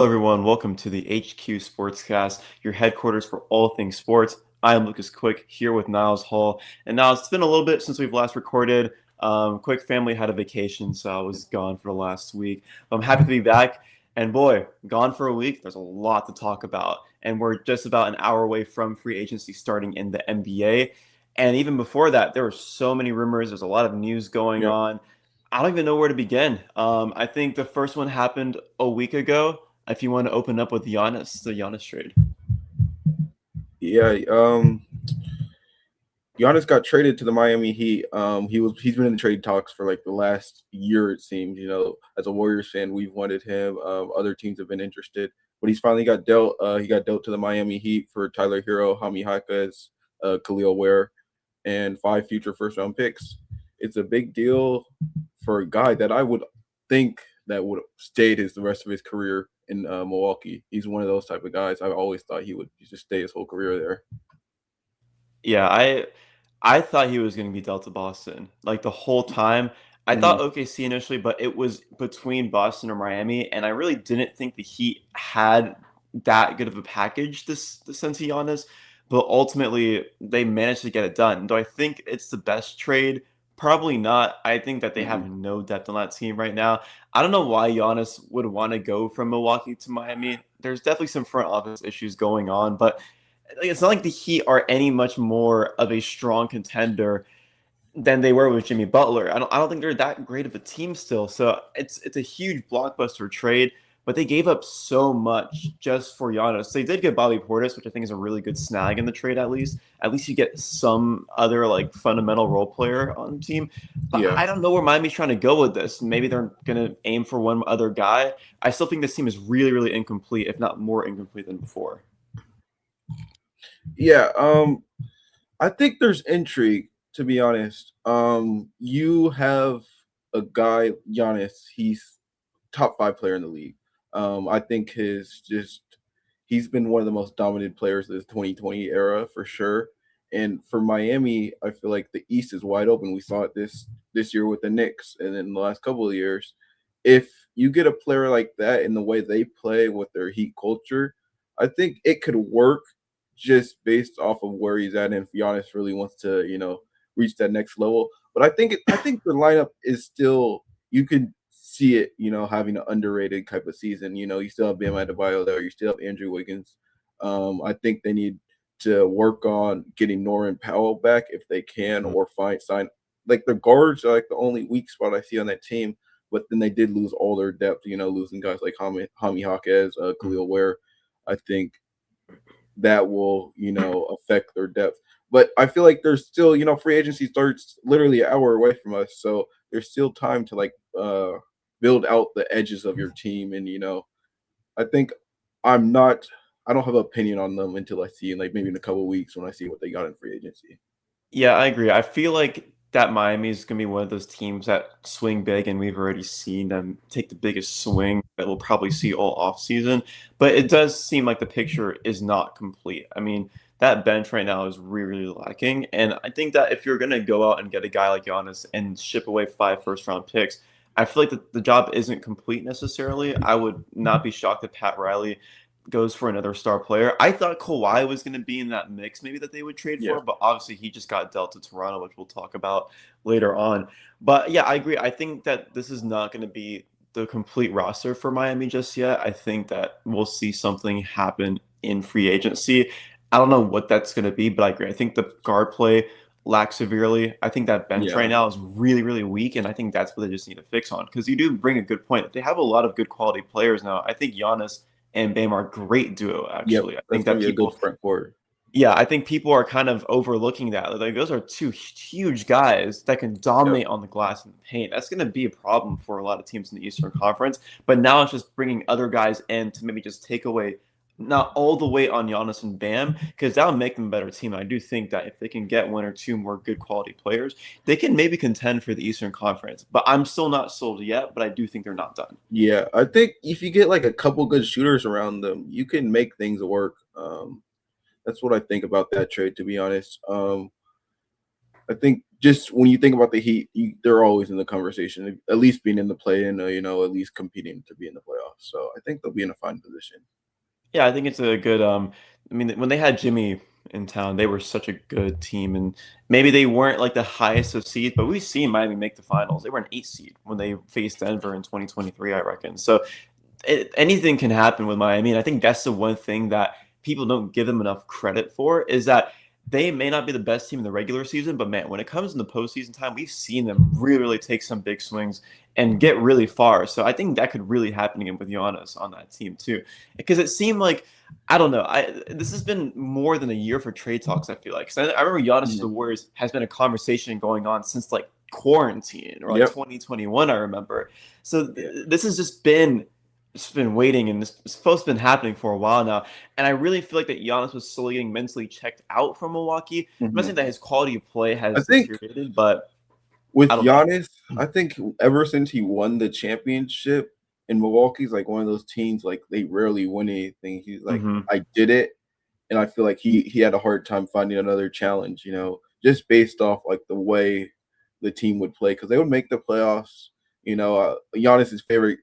Hello, everyone. Welcome to the HQ Sportscast, your headquarters for all things sports. I am Lucas Quick here with Niles Hall. And now it's been a little bit since we've last recorded. Quick family had a vacation, so I was gone for the last week. I'm happy to be back. And boy, gone for a week, there's a lot to talk about. And we're just about an hour away from free agency starting in the NBA. And even before that, there were so many rumors. There's a lot of news going Yep. on. I don't even know where to begin. I think the first one happened a week ago if you want to open up with Giannis, the Giannis trade. Yeah. Giannis got traded to the Miami Heat. He's been in the trade talks for like the last year, it seems. As a Warriors fan, we've wanted him. Other teams have been interested, but he's finally got dealt. He got dealt to the Miami Heat for Tyler Hero, Hami Hakas, Khalil Ware, and 5 future first round picks. It's a big deal for a guy that I would think that would have stayed the rest of his career in Milwaukee. He's one of those type of guys. I always thought he would just stay his whole career there. Yeah, I thought he was going to be dealt to Boston like the whole time. I thought Mhm. OKC initially, but it was between Boston or Miami, and I really didn't think the Heat had that good of a package this since Giannis. But ultimately, they managed to get it done. Do I think it's the best trade? Probably not. I think that they have Mhm. no depth on that team right now. I don't know why Giannis would want to go from Milwaukee to Miami. There's definitely some front office issues going on, but it's not like the Heat are any much more of a strong contender than they were with Jimmy Butler. I don't think they're that great of a team still. So it's a huge blockbuster trade, but they gave up so much just for Giannis. They did get Bobby Portis, which I think is a really good snag in the trade at least. At least you get some other like fundamental role player on the team. But Yeah. I don't know where Miami's trying to go with this. Maybe they're gonna aim for one other guy. I still think this team is really, really incomplete, if not more incomplete than before. Yeah. I think there's intrigue, to be honest. You have a guy, Giannis. He's top 5 player in the league. I think he's been one of the most dominant players of this 2020 era for sure. And for Miami, I feel like the East is wide open. We saw it this year with the Knicks, and in the last couple of years. If you get a player like that in the way they play with their Heat culture, I think it could work just based off of where he's at, and if Giannis really wants to, reach that next level. But I think the lineup is still, you can see it, having an underrated type of season. You still have Bam Adebayo there, you still have Andrew Wiggins. I think they need to work on getting Norman Powell back if they can, or find sign like the guards are like the only weak spot I see on that team. But then they did lose all their depth, losing guys like Hami Jaquez, Khalil Ware. I think that will, affect their depth. But I feel like there's still, free agency starts literally an hour away from us, so there's still time to build out the edges of your team. And I think I'm not, I don't have an opinion on them until I see in like maybe in a couple of weeks when I see what they got in free agency. Yeah, I agree. I feel like that Miami is going to be one of those teams that swing big, and we've already seen them take the biggest swing that we'll probably see all offseason. But it does seem like the picture is not complete. I mean, that bench right now is really, really lacking. And I think that if you're going to go out and get a guy like Giannis and ship away 5 first-round picks, I feel like the job isn't complete necessarily. I would not be shocked if Pat Riley goes for another star player. I thought Kawhi was going to be in that mix, maybe that they would trade Yeah. for, but obviously he just got dealt to Toronto, which we'll talk about later on. But yeah, I agree. I think that this is not going to be the complete roster for Miami just yet. I think that we'll see something happen in free agency. I don't know what that's going to be, but I agree. I think the guard play lacks severely. I think that bench right Yeah. now is really, really weak, and I think that's what they just need to fix on. Because you do bring a good point. They have a lot of good quality players now. I think Giannis and Bam are a great duo, Yep. actually. I That's think gonna that be a good people, front court. yeah, I think people are kind of overlooking that. Like those are two huge guys that can Yep. dominate on the glass and the paint. That's going to be a problem for a lot of teams in the Eastern Conference. But now it's just bringing other guys in to maybe just take away not all the weight on Giannis and Bam, because that'll make them a better team. I do think that if they can get one or two more good quality players, they can maybe contend for the Eastern Conference. But I'm still not sold yet, but I do think they're not done. Yeah, I think if you get like a couple good shooters around them, you can make things work. That's what I think about that trade, to be honest. I think just when you think about the Heat, they're always in the conversation, at least being in the play-in, at least competing to be in the playoffs. So I think they'll be in a fine position. Yeah, I think it's a good. I mean, when they had Jimmy in town, they were such a good team, and maybe they weren't like the highest of seeds, but we've seen Miami make the finals. They were an 8 seed when they faced Denver in 2023, I reckon. So anything can happen with Miami, and I think that's the one thing that people don't give them enough credit for is that they may not be the best team in the regular season, but man, when it comes in the postseason time, we've seen them really, really take some big swings and get really far. So I think that could really happen again with Giannis on that team too, because it seemed like I don't know. This has been more than a year for trade talks. I feel like 'cause I remember Giannis to the Mhm. Warriors has been a conversation going on since like quarantine or like Yep. 2021. I remember. So Yeah. this has just been waiting and it's supposed to been happening for a while now. And I really feel like that Giannis was slowly getting mentally checked out from Milwaukee. I'm not Mhm. saying that his quality of play I has think deteriorated, but I with don't know. Giannis, I think ever since he won the championship in Milwaukee's like one of those teams, like they rarely win anything. He's like, Hmm. I did it. And I feel like he had a hard time finding another challenge, just based off like the way the team would play because they would make the playoffs. Giannis's favorite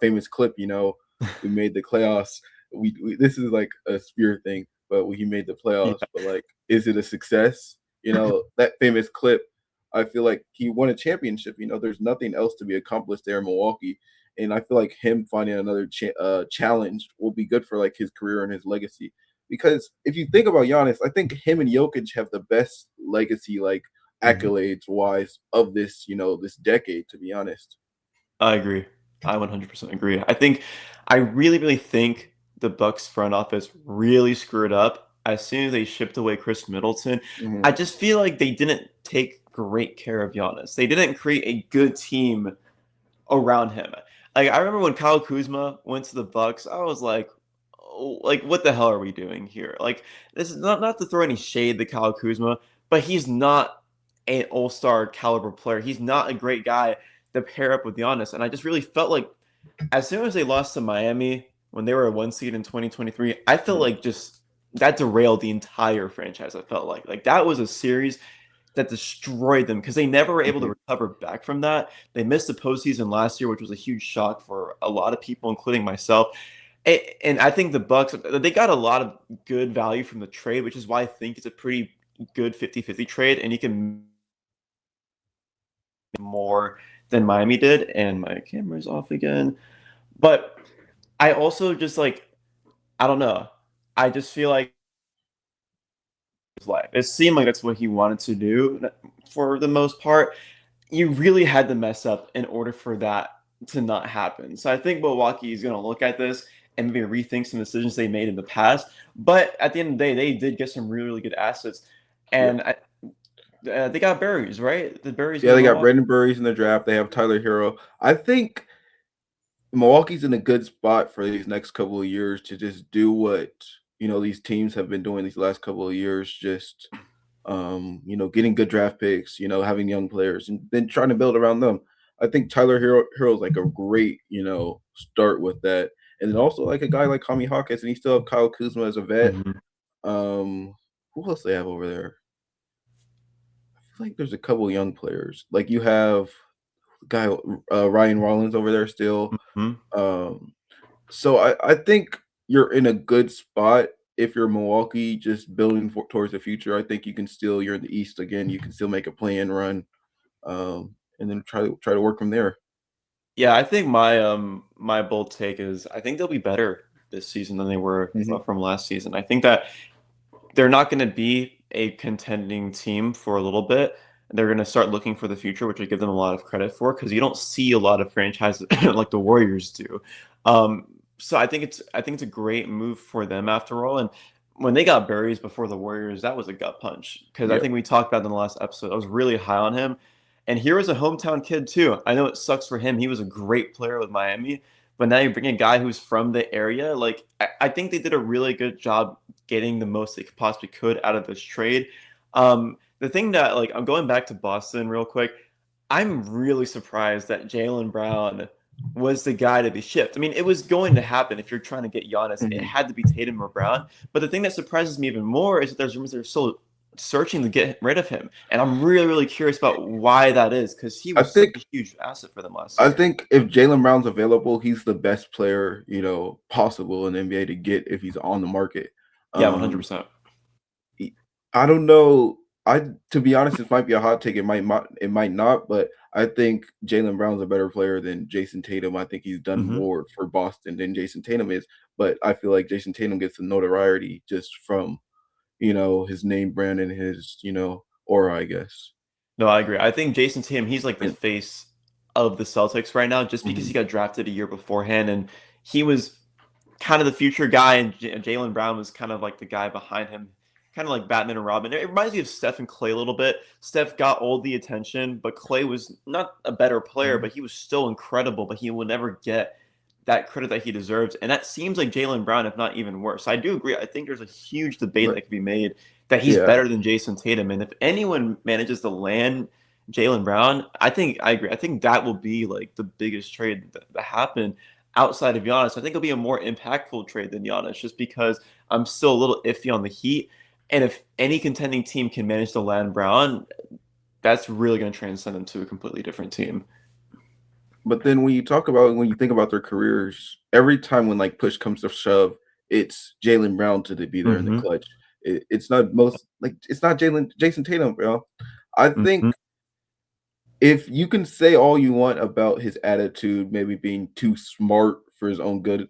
famous clip. We made the playoffs. We this is like a spear thing, but he made the playoffs. Yeah. But like, is it a success? That famous clip. I feel like he won a championship. There's nothing else to be accomplished there in Milwaukee. And I feel like him finding another challenge will be good for like his career and his legacy because if you think about Giannis, I think him and Jokic have the best legacy, like Mhm. accolades wise, of this decade. To be honest. I agree. I 100% agree. I really, really think the Bucks front office really screwed up as soon as they shipped away Chris Middleton. I Mhm. just feel like they didn't take great care of Giannis. They didn't create a good team around him. Like I remember when Kyle Kuzma went to the Bucks, I was like, oh, like what the hell are we doing here? Like this is not to throw any shade to Kyle Kuzma, but he's not an all-star caliber player. He's not a great guy to pair up with Giannis. And I just really felt like as soon as they lost to Miami when they were a 1 seed in 2023, I felt Mhm. like just that derailed the entire franchise. I felt like that was a series that destroyed them because they never were able to Mhm. recover back from that. They missed the postseason last year, which was a huge shock for a lot of people, including myself. And I think the Bucks they got a lot of good value from the trade, which is why I think it's a pretty good 50-50 trade, and you can more than Miami did. And my camera's off again. But I also just like I don't know. I just feel like his life. It seemed like that's what he wanted to do for the most part. You really had to mess up in order for that to not happen. So I think Milwaukee is going to look at this and maybe rethink some decisions they made in the past. But at the end of the day, they did get some really, really good assets, Yeah. and they got berries, right? The berries Yeah, going to they go got off. Brandon Burries in the draft. They have Tyler Hero. I think Milwaukee's in a good spot for these next couple of years to just do what these teams have been doing these last couple of years. Just getting good draft picks, having young players, and then trying to build around them. I think Tyler Hero's like a great start with that, and then also like a guy like Kami Hawkins, and you still have Kyle Kuzma as a vet. Mhm. Who else they have over there? I feel like there's a couple young players. Like you have guy Ryan Rollins over there still. Mhm. Um, so I think you're in a good spot if you're Milwaukee, just building towards the future. I think you can still you're in the East again. You can still make a play-in run, and then try to work from there. Yeah, I think my bold take is I think they'll be better this season than they were Mhm. from last season. I think that they're not going to be a contending team for a little bit. They're going to start looking for the future, which I give them a lot of credit for because you don't see a lot of franchises like the Warriors do. So I think it's a great move for them after all. And when they got berries before the Warriors, that was a gut punch because I Yeah. think we talked about it in the last episode. I was really high on him, and here was a hometown kid too. I know it sucks for him. He was a great player with Miami, but now you bring a guy who's from the area. Like I think they did a really good job getting the most they possibly could out of this trade. The thing that like I'm going back to Boston real quick. I'm really surprised that Jalen Brown was the guy to be shipped. I mean, it was going to happen if you're trying to get Giannis. It Mhm. had to be Tatum or Brown. But the thing that surprises me even more is that there's rumors they're still searching to get rid of him, and I'm really really curious about why that is because he I was such think a huge asset for them last I year. think if Jalen Brown's available, he's the best player, possible in the NBA to get if he's on the market. Yeah, 100. Um, percent he- I don't know. To be honest, this might be a hot take. It might not, but I think Jalen Brown's a better player than Jason Tatum. I think he's done hmm more for Boston than Jason Tatum is. But I feel like Jason Tatum gets the notoriety just from his name brand and his aura, I guess. No, I agree. I think Jason Tatum, he's like the And face of the Celtics right now, just because he mhm, got drafted a year beforehand, and he was kind of the future guy, and Jalen Brown was kind of like the guy behind him, kind of like Batman and Robin. It reminds me of Steph and Clay a little bit. Steph got all the attention, but Clay was not a better player, mhm, but he was still incredible, but he will never get that credit that he deserves. And that seems like Jalen Brown, if not even worse. So I do agree. I think there's a huge debate but that could be made that he's yeah, better than Jason Tatum. And if anyone manages to land Jalen Brown, I agree. I think that will be like the biggest trade that happened outside of Giannis. I think it'll be a more impactful trade than Giannis, just because I'm still a little iffy on the Heat. And if any contending team can manage to land Brown, that's really going to transcend them to a completely different team. but then when you think about their careers, every time when like push comes to shove, it's Jalen Brown to be there in the hmm clutch. It's not Jalen Jason Tatum, bro. I hmm think if you can say all you want about his attitude, maybe being too smart for his own good,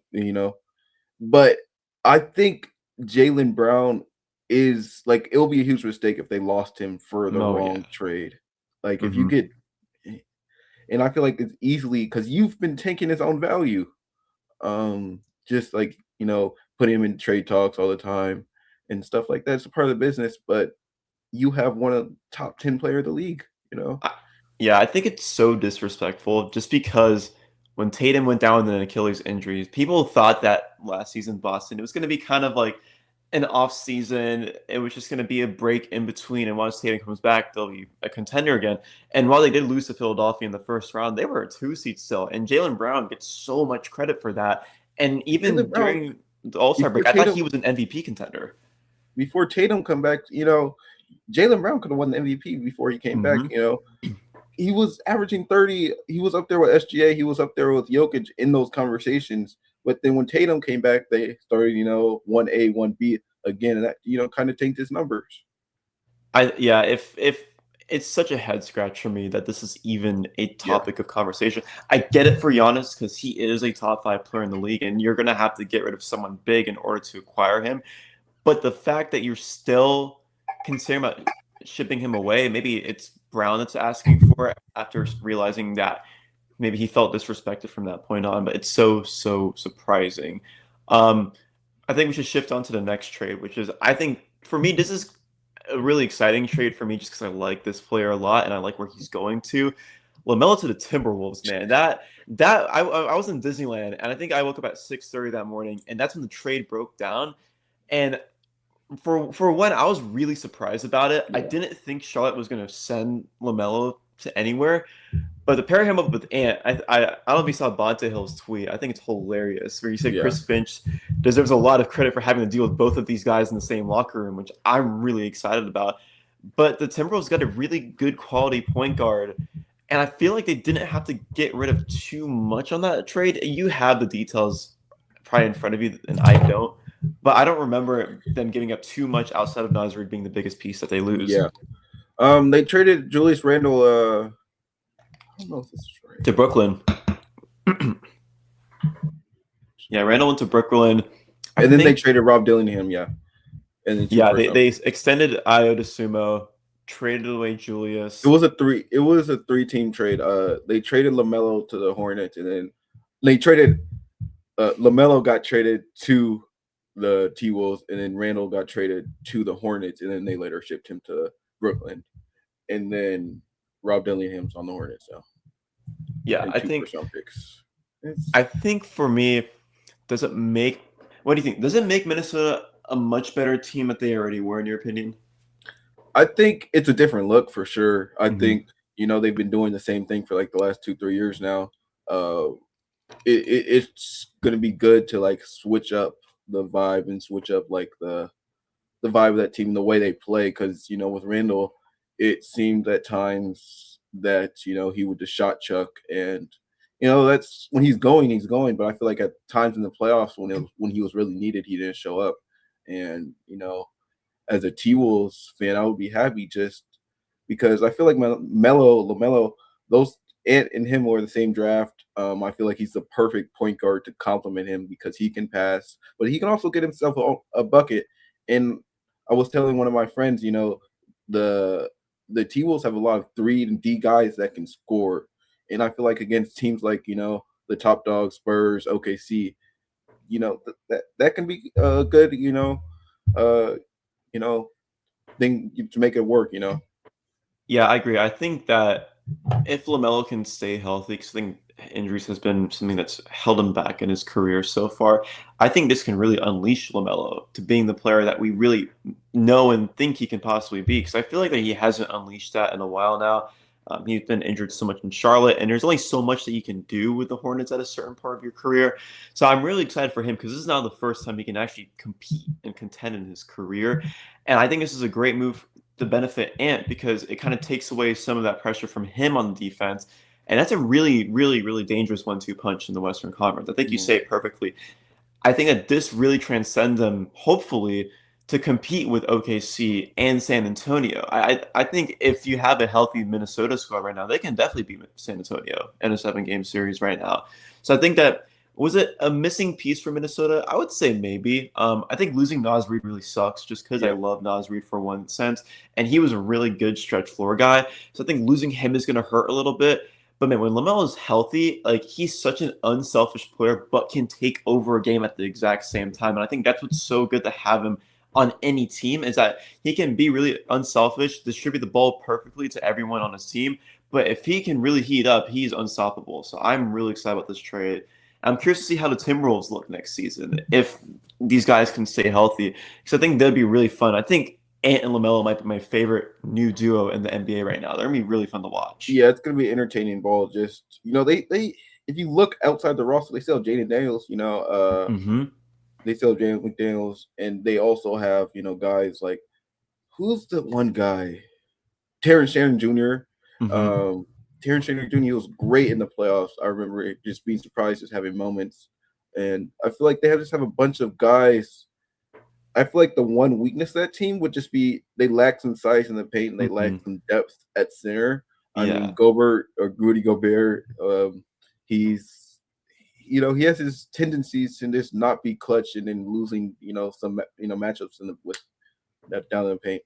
but I think Jalen Brown is like it'll be a huge mistake if they lost him for the Oh yeah. wrong trade. Like if you hmm get and I feel like it's easily because you've been tanking his own value. Just like, putting him in trade talks all the time and stuff like that. It's a part of the business, but you have one of the top 10 player of the league, you know? I, yeah, I think it's so disrespectful just because when Tatum went down with an Achilles injury, people thought that last season Boston it was going to be kind of like an off season. It was just going to be a break in between, and once Tatum comes back, they'll be a contender again. And while they did lose to Philadelphia in the first round, they were a 2 seed still, and Jalen Brown gets so much credit for that. And even Jalen Brown during the All Star before break, I thought Tatum he was an MVP contender. before Tatum come back, Jalen Brown could have won the MVP before he came back, hmm He was averaging 30. He was up there with SGA. He was up there with Jokic in those conversations. But then when Tatum came back, they started, 1A, 1B again. And that, kind of tanked his numbers. Yeah, if it's such a head scratch for me that this is even a Yeah. topic of conversation. I get it for Giannis because he is a top 5 player in the league, and you're gonna have to get rid of someone big in order to acquire him. But the fact that you're still considering about shipping him away, maybe it's Brown that's asking for it after realizing that maybe he felt disrespected from that point on. But it's so surprising. Um, I think we should shift on to the next trade, which is I think for me this is a really exciting trade for me just because I like this player a lot and I like where he's going to. Lamelo to the Timberwolves, man. I was in Disneyland and I think I woke up at 6:30 that morning and that's when the trade broke down. And for one, I was really surprised about it. I Yeah. didn't think Charlotte was going to send Lamelo to anywhere. But to pair him up with Ant, I don't know if you saw Bonta Hill's tweet. I think it's hilarious where he said Yeah. Chris Finch deserves a lot of credit for having to deal with both of these guys in the same locker room, which I'm really excited about. But the Timberwolves got a really good quality point guard, and I feel like they didn't have to get rid of too much on that trade. You have the details probably in front of you, and I don't. But I don't remember them giving up too much outside of Nasrid being the biggest piece that they lose Yeah. They traded Julius Randle. I don't know if this is right. to Brooklyn. Yeah, Randall went to Brooklyn. I And then they think, traded Rob Dillingham. Yeah. And then two yeah, first they, round they picks. extended Io to Sumo, traded away It Julius. was a three. It was a three-team trade. They traded Lamelo to the Hornets, and then they traded Lamelo got traded to the T Wolves, and then Randall got traded to the Hornets, and then they later shipped him to Brooklyn, and then Rob Dillingham's on the Hornets now, Yeah, and I two think first round picks. It's, I think for me, does it make what do you think? Does it make Minnesota a much better team that they already were, in your opinion? I think it's a different look for sure. I hmm think they've been doing the same thing for like the last 2 3 years now. Uh, it's going to be good to like switch up the vibe and switch up like the vibe of that team, the way they play. Because with Randall, it seemed at times that he would just shot chuck, and that's when he's going. But I feel like at times in the playoffs when he was really needed, he didn't show up. And as a T Wolves fan, I would be happy just because I feel like Lamelo, those and him were the same draft. I feel like he's the perfect point guard to complement him because he can pass, but he can also get himself a bucket. And I was telling one of my friends, the the T Wolves have a lot of 3 and D guys that can score, and I feel like against teams like the top dog Spurs, OKC, that can be a good uh, you know thing to make it work. Yeah, I agree. I think that if LaMelo can stay healthy, because I think injuries has been something that's held him back in his career so far, I think this can really unleash LaMelo to being the player that we really know and think he can possibly be. Because I feel like that he hasn't unleashed that in a while now. He's been injured so much in Charlotte, and there's only so much that you can do with the Hornets at a certain part of your career. So I'm really excited for him because this is now the first time he can actually compete and contend in his career. And I think this is a great move to benefit Ant because it kind of takes away some of that pressure from him on the defense. And that's a really, really, really dangerous 1-2 punch in the Western Conference. I think you Mhm. say it perfectly. I think that this really transcends them, hopefully, to compete with OKC and San Antonio. I think if you have a healthy Minnesota squad right now, they can definitely beat San Antonio in a 7-game series right now. So I think that was it a missing piece for Minnesota? I would say maybe. I think losing Nas Reed really sucks just because I Yeah. love Nas Reed for one sense, and he was a really good stretch floor guy. So I think losing him is going to hurt a little bit. But man, when LaMelo is healthy, like he's such an unselfish player, but can take over a game at the exact same time. And I think that's what's so good to have him on any team is that he can be really unselfish, distribute the ball perfectly to everyone on his team. But if he can really heat up, he's unstoppable. So I'm really excited about this trade. I'm curious to see how the Timberwolves look next season if these guys can stay healthy, because I think that'd be really fun. I think Ant and LaMelo might be my favorite new duo in the NBA right now. They're gonna be really fun to watch. Yeah, it's gonna be entertaining ball. Just they if you look outside the roster, they still have Jaden Daniels. Hmm. They still have Jaden McDaniels, and they also have guys like who's the one guy? Terrence Shannon Jr. Hmm. Um, Terrence Shannon Jr. was great in the playoffs. I remember just being surprised, just having moments, and I feel like they just have a bunch of guys. I feel like the one weakness of that team would just be they lack some size in the paint and they lack Hmm. some depth at center. I mean, Yeah. Gobert or Rudy Gobert, he's he has his tendencies to just not be clutch and then losing some matchups with that down in the paint.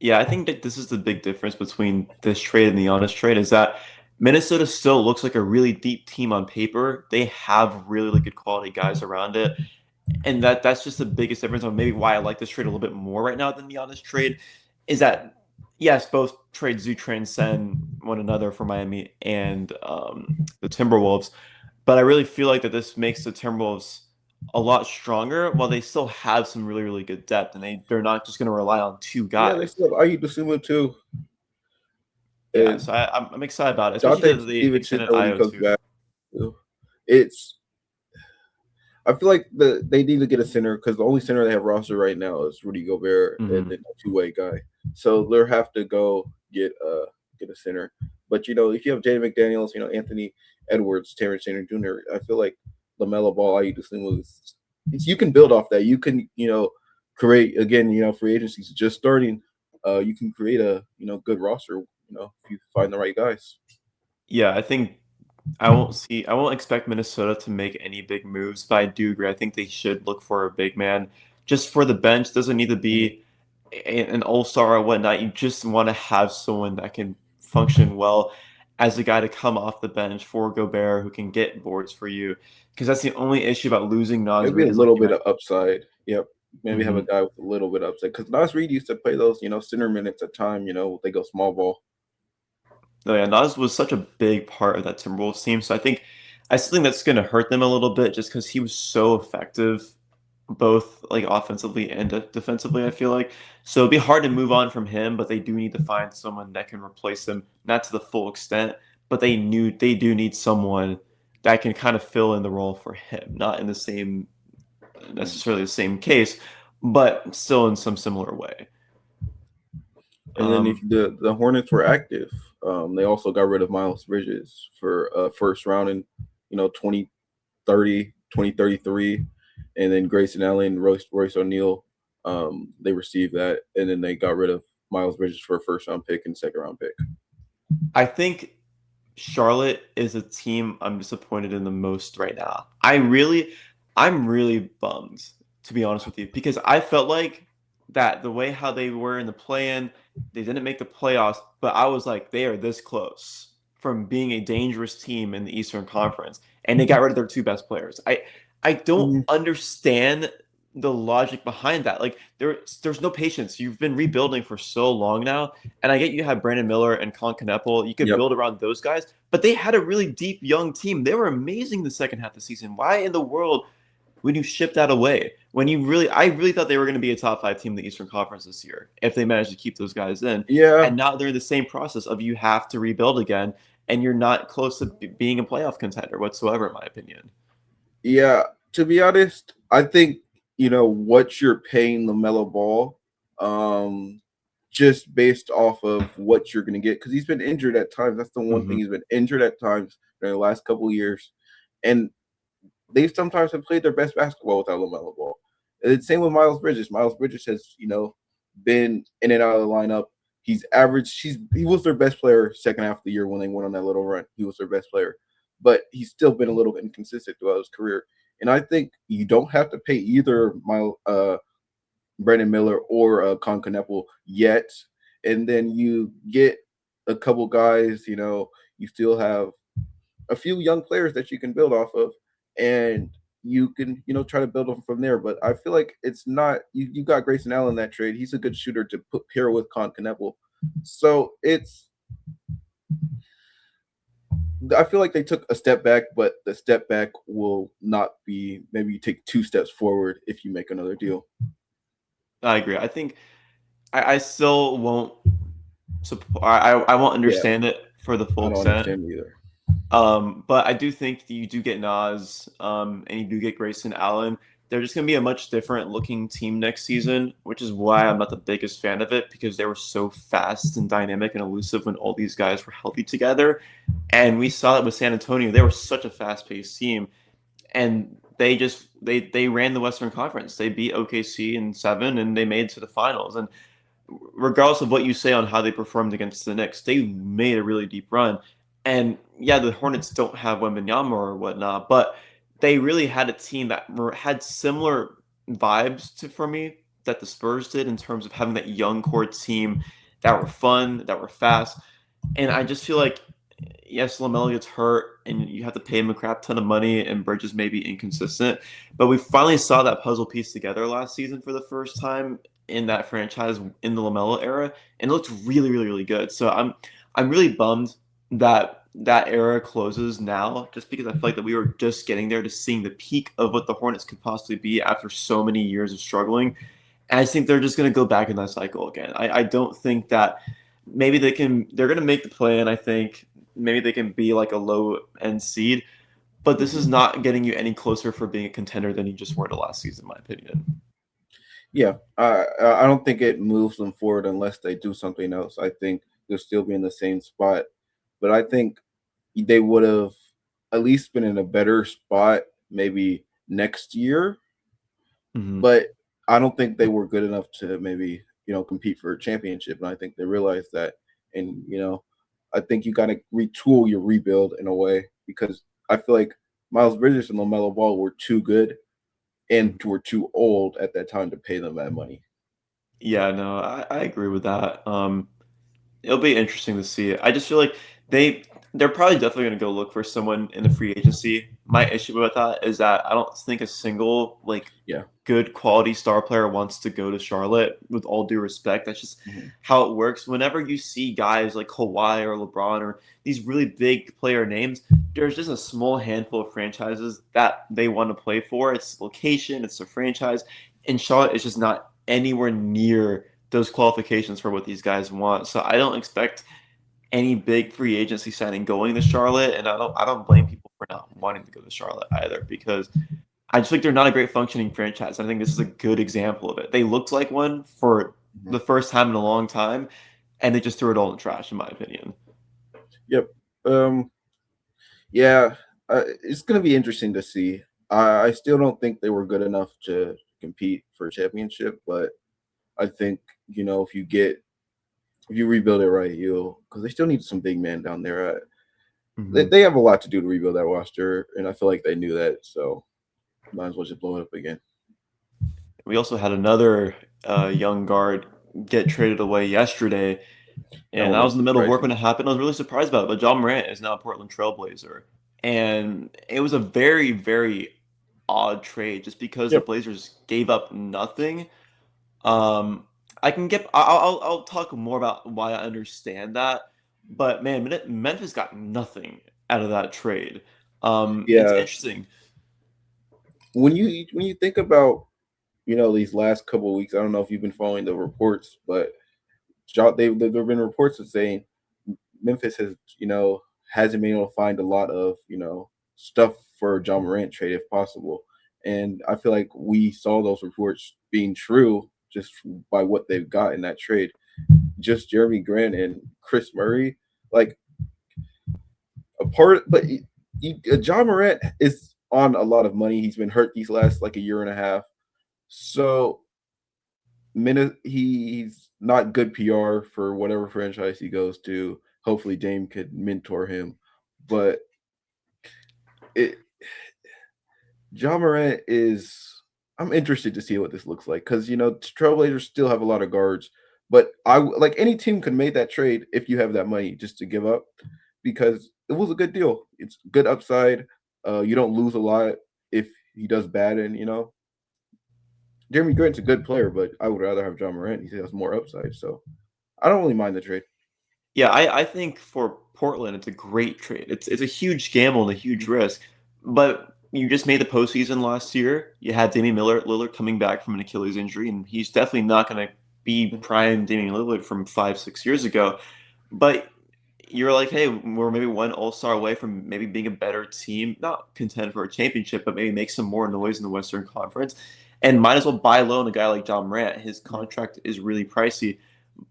Yeah, I think that this is the big difference between this trade and the honest trade is that Minnesota still looks like a really deep team on paper. They have really, really good quality guys around it. And that's just the biggest difference on maybe why I like this trade a little bit more right now than the honest trade is that yes, both trades do transcend one another for Miami and the Timberwolves, but I really feel like that this makes the Timberwolves a lot stronger while they still have some really, really good depth and they're not just going to rely on two Yeah, they guys. still have Ayu Dosunmu too, Yeah, and so I'm excited about it, especially Dante that they Stevenson extended when he IO comes too. back. It's I feel like they need to get a center because the only center they have roster right now is Rudy Gobert and Hmm. then a two-way guy. So they'll have to go get a center. But if you have Jaden McDaniels, Anthony Edwards, Terrence Shannon Jr., I feel like Lamelo Ball, Ayu Dosunmu, you can build off that. You can create again. Free agencies just starting. You can create a good roster. If you find the right guys. Yeah, I think I won't expect Minnesota to make any big moves, but I do agree. I think they should look for a big man. Just for the bench, doesn't need to Mhm. be an all-star or whatnot. You just want to have someone that can function well as a guy to come off the bench for Gobert who can get boards for you. Because that's the only issue about losing Nas Maybe a Reed is like little you bit mentioned. of upside. Yep. Maybe have a Mhm. guy with a little bit of upside because Nas Reed used to play those, center minutes at time. They go small ball. Oh yeah, Nas was such a big part of that Timberwolves team. So I still think that's going to hurt them a little bit just because he was so effective, both like offensively and defensively. I feel like so it'd be hard to move on from him, but they do need to find someone that can replace him, not to the full extent, but they do need someone that can kind of fill in the role for him, not in the same Mm. necessarily the same case, but still in some similar way. And then if Um, the Hornets were active, they also got rid of Miles Bridges for a first round in 2030, 2033, and then Grayson Allen, Royce O'Neal, they received that, and then they got rid of Miles Bridges for a first round pick and second round pick. I think Charlotte is a team I'm disappointed in the most right now. I'm really bummed, to be honest with you, because I felt like that the way how they were in the play-in, they didn't make the playoffs, but I was like, they are this close from being a dangerous team in the Eastern Conference, and they got rid of their two best players. I don't Mhm. understand the logic behind that. Like there's no patience. You've been rebuilding for so long now, and I get you have Brandon Miller and Con Kneppel. You could Yep. build around those guys, but they had a really deep young team. They were amazing the second half of the season. Why in the world would you ship that away? When I really thought they were going to be a top five team in the Eastern Conference this year if they managed to keep those guys in. Yeah. And now they're in the same process of you have to rebuild again, and you're not close to being a playoff contender whatsoever, in my opinion. Yeah. To be honest, I think what you're paying LaMelo Ball, um, just based off of what you're going to get, because he's been injured at times. That's the one thing, Hmm. he's been injured at times during the last couple of years, and they sometimes have played their best basketball without LaMelo Ball. And it's same with Miles Bridges. Miles Bridges has been in and out of the lineup. He's averaged. He was their best player second half of the year when they went on that little run. He was their best player, but he's still been a little inconsistent throughout his career. And I think you don't have to pay either Brandon Miller or Con Kneppel yet. And then you get a couple guys. You still have a few young players that you can build off of, and you can try to build them from there. But I feel like it's not you got Grayson Allen in that trade. He's a good shooter to put pair with Con Kneppel. So I feel like they took a step back, but the step back will not be, maybe you take two steps forward if you make another deal. I agree. I think I still won't support. I won't Yeah, understand it for the full I don't extent. understand either. But I do think that you do get Nas, and you do get Grayson Allen. They're just going to be a much different looking team next season, which is why I'm not the biggest fan of it because they were so fast and dynamic and elusive when all these guys were healthy together. And we saw it with San Antonio. They were such a fast paced team, and they ran the Western Conference. They beat OKC in seven, and they made it to the finals. And regardless of what you say on how they performed against the Knicks, they made a really deep run. And yeah, the Hornets don't have Wembanyama or whatnot, but they really had a team that had similar vibes to for me that the Spurs did in terms of having that young core team that were fun, that were fast. And I just feel like yes, LaMelo gets hurt and you have to pay him a crap ton of money and Bridges may be inconsistent. But we finally saw that puzzle piece together last season for the first time in that franchise in the LaMelo era, and it looked really, really, really good. So I'm really bummed that that era closes now, just because I feel like that we were just getting there to seeing the peak of what the Hornets could possibly be after so many years of struggling. And I think they're just going to go back in that cycle again. I don't think that maybe they're going to make the play, and I think maybe they can be like a low end seed, but this is Mhm. not getting you any closer for being a contender than you just were to last season, in my opinion. Yeah, I don't think it moves them forward unless they do something else. I think they'll still be in the same spot, but I think they would have at least been in a better spot maybe next year. Hmm. But I don't think they were good enough to maybe compete for a championship, and I think they realized that. And I think you got to retool your rebuild in a way, because I feel like Miles Bridges and LaMelo Ball were too good and were too old at that time to pay them that money. Yeah, no, I agree with that. It'll be interesting to see. I just feel like they they're probably definitely going to go look for someone in the free agency. My issue with that is that I don't think a single like Yeah. good quality star player wants to go to Charlotte. With all due respect, that's just Mhm. how it works. Whenever you see guys like Kawhi or LeBron or these really big player names, there's just a small handful of franchises that they want to play for. It's location, it's a franchise, and Charlotte is just not anywhere near those qualifications for what these guys want. So I don't expect any big free agency signing going to Charlotte, and I don't blame people for not wanting to go to Charlotte either because I just think they're not a great functioning franchise. I think this is a good example of it. They looked like one for Mhm. the first time in a long time, and they just threw it all in the trash, in my opinion. Yep. Um, yeah, it's going to be interesting to see. I still don't think they were good enough to compete for a championship, but I think if you rebuild it right, you'll because they still need some big man down there. Mhm. They have a lot to do to rebuild that roster, and I feel like they knew that, so might as well just blow it up again. We also had another young guard get traded away yesterday, That and one I was was in the middle of work when surprising. it happened. I was really surprised about it, but John Morant is now a Portland Trailblazer, and it was a very, very odd trade just because the Yep. Blazers gave up nothing. Um, I can get. I'll talk more about why I understand that, but man, Memphis got nothing out of that trade. It's Yeah. interesting. When you think about these last couple of weeks, I don't know if you've been following the reports, but there have been reports of saying Memphis hasn't been able to find a lot of stuff for John Morant trade if possible, and I feel like we saw those reports being true just by what they've got in that trade. Just Jeremy Grant and Chris Murray, like a part, but John Morant is on a lot of money. He's been hurt these last like a year and a half, so he's not good PR for whatever franchise he goes to. Hopefully, Dame could mentor him, but it John Morant is. I'm interested to see what this looks like because Trailblazers still have a lot of guards, but like any team could make that trade if you have that money just to give up because it was a good deal. It's good upside. You don't lose a lot if he does bad, and Jeremy Grant's a good player, but I would rather have John Morant. He has more upside, so I don't really mind the trade. Yeah, I think for Portland, it's a great trade. It's a huge gamble and a huge risk, but you just made the postseason last year. You had Damian Lillard coming back from an Achilles injury, and he's definitely not going to be prime Damian Lillard from 5, 6 years ago. But you're like, hey, we're maybe one All-Star away from maybe being a better team, not contend for a championship, but maybe make some more noise in the Western Conference, and might as well buy low on a guy like John Morant. His contract is really pricey,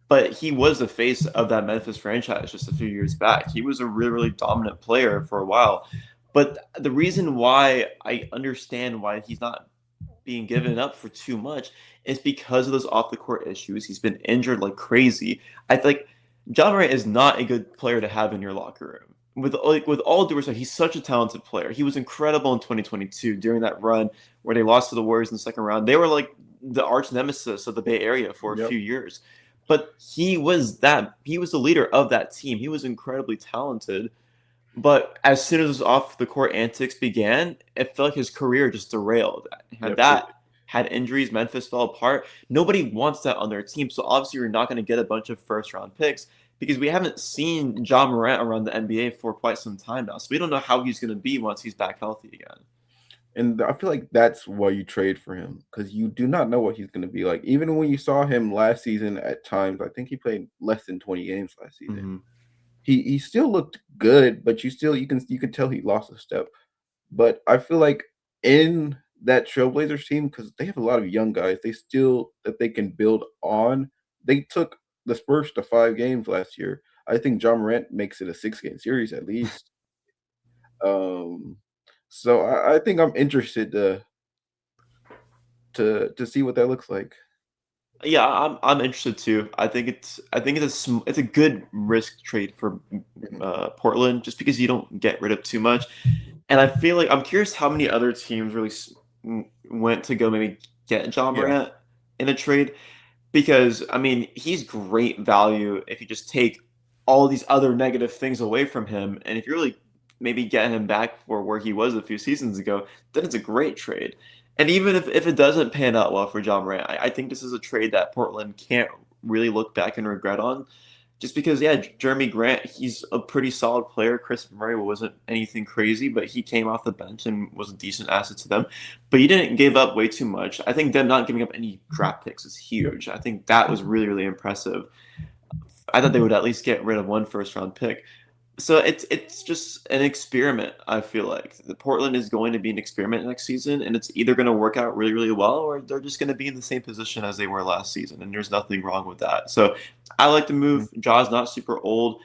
but he was the face of that Memphis franchise just a few years back. He was a really, really dominant player for a while. But the reason why I understand why he's not being given up for too much is because of those off the court issues. He's been injured like crazy. I think John Morant is not a good player to have in your locker room. With all due respect, he's such a talented player. He was incredible in 2022 during that run where they lost to the Warriors in the second round. They were like the arch nemesis of the Bay Area for a Yep. few years. But he was the leader of that team. He was incredibly talented. But as soon as his off the court antics began, it felt like his career just derailed. Yep. Had injuries, Memphis fell apart. Nobody wants that on their team. So obviously, you're not going to get a bunch of first round picks because we haven't seen John Morant around the NBA for quite some time now. So we don't know how he's going to be once he's back healthy again. And I feel like that's why you trade for him because you do not know what he's going to be like. Even when you saw him last season, at times, I think he played less than 20 games last season. Mm-hmm. He still looked good, but you can tell he lost a step. But I feel like in that Trailblazers team, because they have a lot of young guys, that they can build on. They took the Spurs to 5 games last year. I think John Morant makes it a 6 game series at least. Um, so I think I'm interested to see what that looks like. Yeah, I'm interested too. It's a good risk trade for Mhm. Portland just because you don't get rid of too much. And I feel like I'm curious how many other teams really went to go maybe get John Yeah. Morant in a trade because I mean he's great value if you just take all these other negative things away from him, and if you really maybe get him back for where he was a few seasons ago, then it's a great trade. And even if it doesn't pan out well for John Morant, I think this is a trade that Portland can't really look back and regret on. Just because, yeah, Jeremy Grant, he's a pretty solid player. Chris Murray wasn't anything crazy, but he came off the bench and was a decent asset to them. But he didn't give up way too much. I think them not giving up any draft picks is huge. I think that was really, really impressive. I thought they would at least get rid of one first round pick. So it's just an experiment. I feel like the Portland is going to be an experiment next season, and it's either going to work out really really well, or they're just going to be in the same position as they were last season, and there's nothing wrong with that. So I like the Mhm. move. Ja's not super old,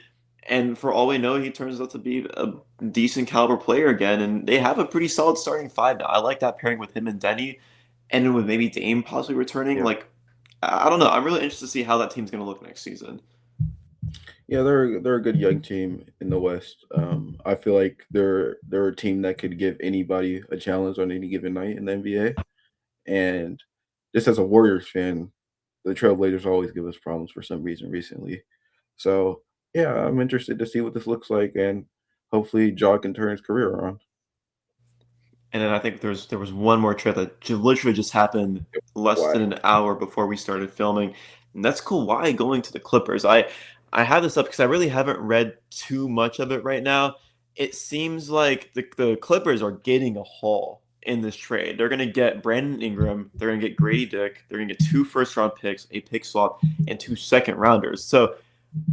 and for all we know, he turns out to be a decent caliber player again, and they have a pretty solid starting five now. I like that pairing with him and Denny, and then with maybe Dame possibly returning. Yeah. Like I don't know. I'm really interested to see how that team's going to look next season. Yeah, they're a good young team in the West. I feel like they're a team that could give anybody a challenge on any given night in the NBA. And just as a Warriors fan, the Trailblazers always give us problems for some reason recently. So yeah, I'm interested to see what this looks like, and hopefully, Ja can turn his career around. And then I think there was one more trade that literally just happened less Why? than an hour before we started filming, and that's Kawhi going to the Clippers. I have this up because I really haven't read too much of it right now. It seems like the Clippers are getting a haul in this trade. They're going to get Brandon Ingram, they're going to get Grady Dick, they're going to get two first round picks, a pick swap, and two second rounders. So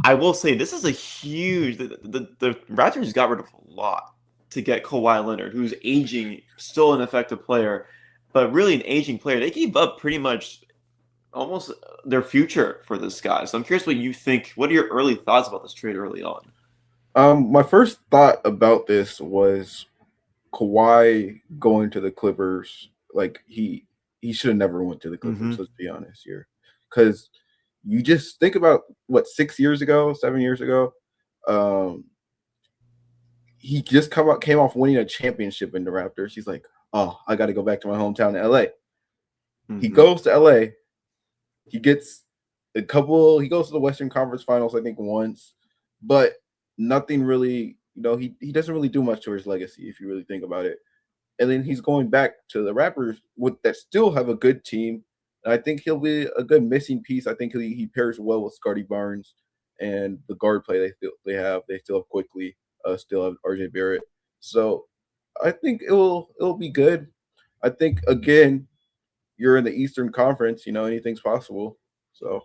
I will say this is a huge. The Raptors got rid of a lot to get Kawhi Leonard, who's aging, still an effective player, but really an aging player. They gave up pretty much almost their future for this guy. So I'm curious what you think. What are your early thoughts about this trade early on? My first thought about this was Kawhi going to the Clippers. Like he should have never went to the Clippers. Hmm. Let's be honest here, because you just think about what 6 years ago, 7 years ago. Um, he just came off winning a championship in the Raptors. He's like, oh, I got to go back to my hometown in LA. He Hmm. goes to LA. He gets a couple. He goes to the Western Conference Finals, I think, once, but nothing really. He doesn't really do much to his legacy if you really think about it. And then he's going back to the Raptors with that still have a good team. And I think he'll be a good missing piece. I think he pairs well with Scotty Barnes and the guard play they still have quickly still have RJ Barrett. So I think it'll be good. I think again you're in the Eastern Conference. Anything's possible. So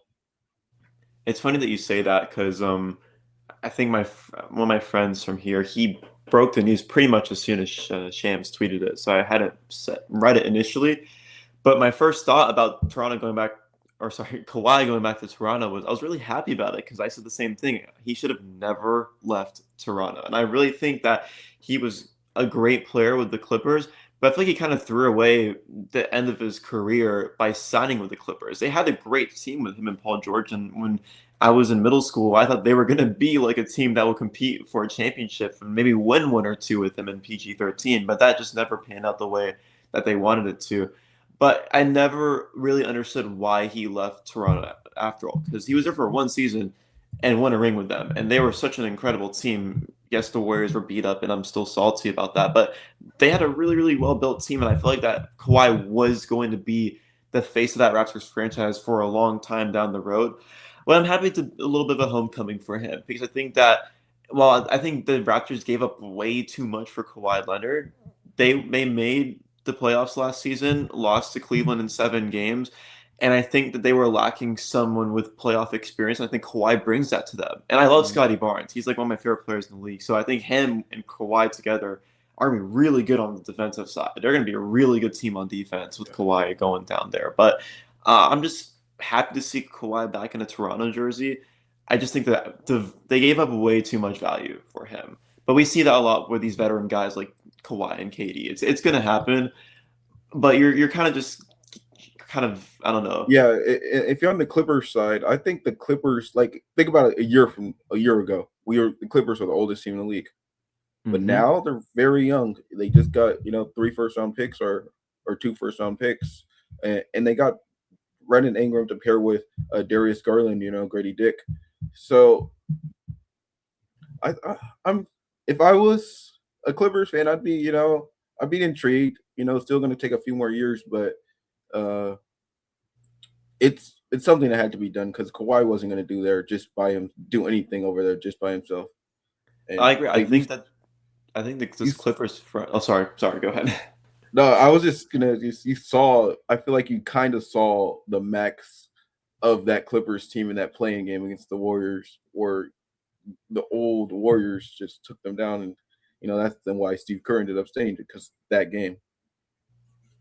It's funny that you say that because I think one of my friends from here he broke the news pretty much as soon as Shams tweeted it. So I hadn't read it initially. But my first thought about Toronto going back, or sorry, Kawhi going back to Toronto was I was really happy about it because I said the same thing. He should have never left Toronto. And I really think that he was a great player with the Clippers, but I feel like he kind of threw away the end of his career by signing with the Clippers. They had a great team with him and Paul George. And when I was in middle school, I thought they were going to be like a team that will compete for a championship and maybe win one or two with him in PG 13. But that just never panned out the way that they wanted it to. But I never really understood why he left Toronto after all, because he was there for one season and won a ring with them, and they were such an incredible team. Yes, the Warriors were beat up, and I'm still salty about that, but they had a really, really well built team, and I feel like that Kawhi was going to be the face of that Raptors franchise for a long time down the road. Well, I'm happy to a little bit of a homecoming for him because I think that while I think the Raptors gave up way too much for Kawhi Leonard, they made the playoffs last season, lost to Cleveland in 7 games. And I think that they were lacking someone with playoff experience. I think Kawhi brings that to them. And I love mhm, Scotty Barnes. He's like one of my favorite players in the league. So I think him and Kawhi together are going to be really good on the defensive side. They're going to be a really good team on defense with yeah. Kawhi going down there. But I'm just happy to see Kawhi back in a Toronto jersey. I just think that they gave up way too much value for him. But we see that a lot with these veteran guys like Kawhi and KD. It's going to happen, but you're kind of just kind of I don't know. Yeah, if you're on the Clippers side, I think the Clippers, like, think about it, a year ago, the Clippers were the oldest team in the league, but Hmm. now they're very young. They just got 3 first round picks or 2 first round picks, and they got Brandon Ingram to pair with Darius Garland, Grady Dick. So I'm if I was a Clippers fan, I'd be intrigued. Still going to take a few more years, but uh, it's something that had to be done because Kawhi wasn't going to do anything over there just by himself. I And agree. like I think that you this Clippers front. Oh, sorry. Go ahead. no, I was just gonna you saw. I feel like you kind of saw the max of that Clippers team in that playing game against the Warriors, where the old Warriors just took them down, and that's then why Steve Kerr ended up staying because that game.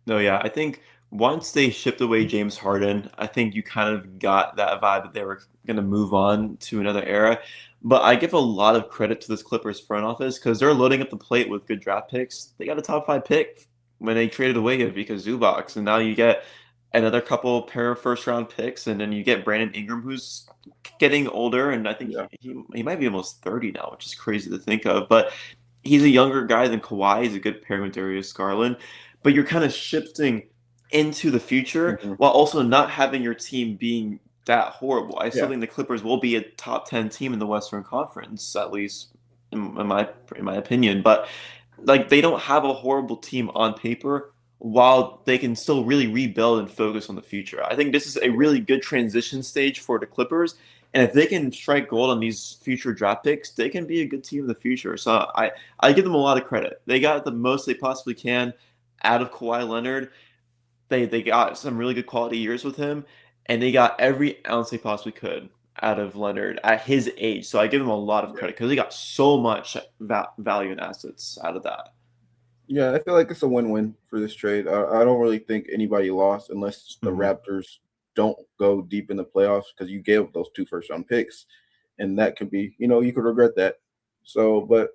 No, yeah, I think once they shipped away James Harden, I think you kind of got that vibe that they were going to move on to another era. But I give a lot of credit to this Clippers front office because they're loading up the plate with good draft picks. They got a top 5 pick when they traded away Ivica Zubac, and now you get another couple pair of first round picks, and then you get Brandon Ingram, who's getting older, and I think Yeah. he might be almost 30 now, which is crazy to think of. But he's a younger guy than Kawhi. He's a good pairing with Darius Garland, but you're kind of shifting into the future Hmm. while also not having your team being that horrible. I still Yeah. think the Clippers will be a top 10 team in the Western Conference, at least in my opinion. But like they don't have a horrible team on paper while they can still really rebuild and focus on the future. I think this is a really good transition stage for the Clippers. And if they can strike gold on these future draft picks, they can be a good team in the future. So I give them a lot of credit. They got the most they possibly can out of Kawhi Leonard. They got some really good quality years with him, and they got every ounce they possibly could out of Leonard at his age. So I give him a lot of Yeah. credit because they got so much value and assets out of that. Yeah, I feel like it's a win-win for this trade. I don't really think anybody lost unless the Hmm. Raptors don't go deep in the playoffs because you gave up those 2 first-round picks, and that could be, you could regret that. So, but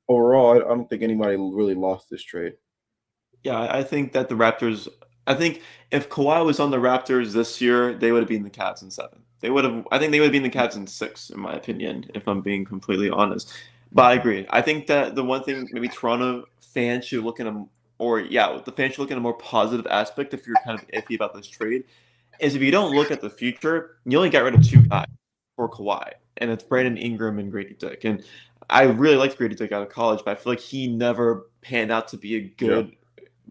overall, I don't think anybody really lost this trade. Yeah, I think that the Raptors. I think if Kawhi was on the Raptors this year, they would have been the Cavs in 7. They would have. I think they would have been the Cavs in 6, in my opinion, if I'm being completely honest. But I agree. I think that the one thing maybe Toronto fans should look at or yeah, the fans should look at a more positive aspect if you're kind of iffy about this trade, is if you don't look at the future, you only got rid of 2 guys for Kawhi, and it's Brandon Ingram and Grady Dick. And I really liked Grady Dick out of college, but I feel like he never panned out to be a Yeah, good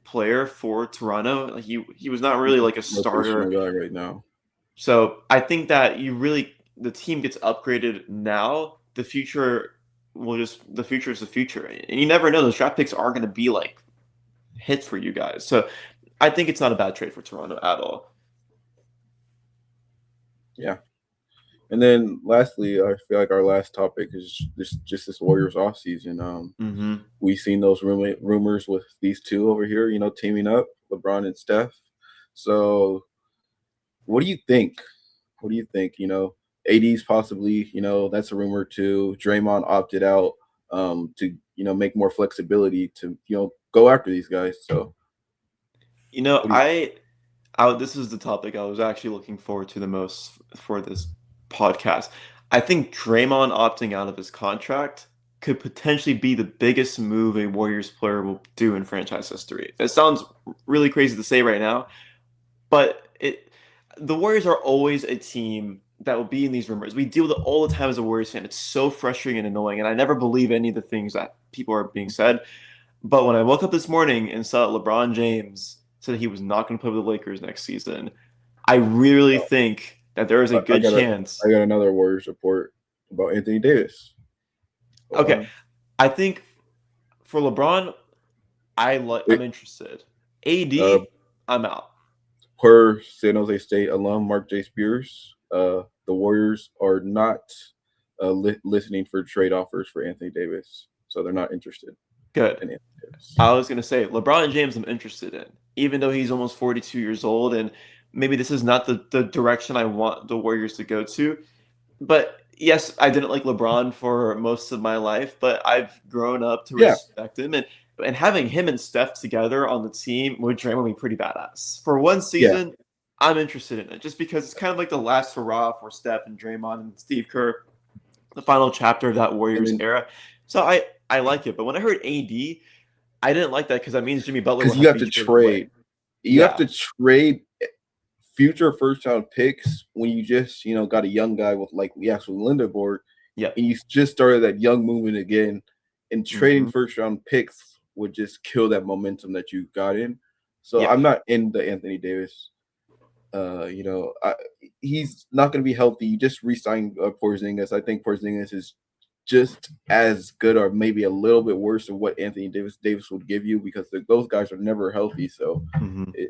player for Toronto. Like he was not he's really a like a rotational starter. guy right now. So I think that the team gets upgraded now. The future is the future, and you never know. Those draft picks are going to be like hits for you guys. So I think it's not a bad trade for Toronto at all. Yeah. And then lastly, I feel like our last topic is this Warriors off season. Hmm. We've seen those rumors with these two over here, teaming up, LeBron and Steph. So, what do you think? What do you think? AD's possibly, that's a rumor too. Draymond opted out to, make more flexibility to, go after these guys. So, You know, what do you? this is the topic I was actually looking forward to the most for this podcast. I think Draymond opting out of his contract could potentially be the biggest move a Warriors player will do in franchise history. It sounds really crazy to say right now, but the Warriors are always a team that will be in these rumors. We deal with it all the time as a Warriors fan. It's so frustrating and annoying, and I never believe any of the things that people are being said. But when I woke up this morning and saw that LeBron James said he was not going to play with the Lakers next season, I really think that there is a I good got a, chance. I got another Warriors report about Anthony Davis. Hold Okay, on. I think for LeBron, I'm It, interested. uh, AD, I'm out. per San Jose State alum Mark J. Spears, the Warriors are not listening for trade offers for Anthony Davis, so they're not interested Good. in Anthony Davis. I was going to say LeBron James I'm interested in, even though he's almost 42 years old and maybe this is not the direction I want the Warriors to go to. But yes, I didn't like LeBron for most of my life, but I've grown up to Yeah, respect him, and having him and Steph together on the team with Draymond would be pretty badass. For one yeah, season, I'm interested in it just because it's kind of like the last hurrah for Steph and Draymond and Steve Kerr, the final chapter of that and Warriors then era. So I like it, but when I heard AD, I didn't like that because that means Jimmy Butler will because have to be traded away. you have Yeah, to trade future first round picks when you just got a young guy with like the actual Linderborg, yeah, and you just started that young movement again, and trading hmm, first round picks would just kill that momentum that you got in. So yeah, I'm not in the Anthony Davis. He's not going to be healthy. You just re-signed Porzingis. I think Porzingis is just as good or maybe a little bit worse than what Anthony Davis would give you because those guys are never healthy. So hmm. it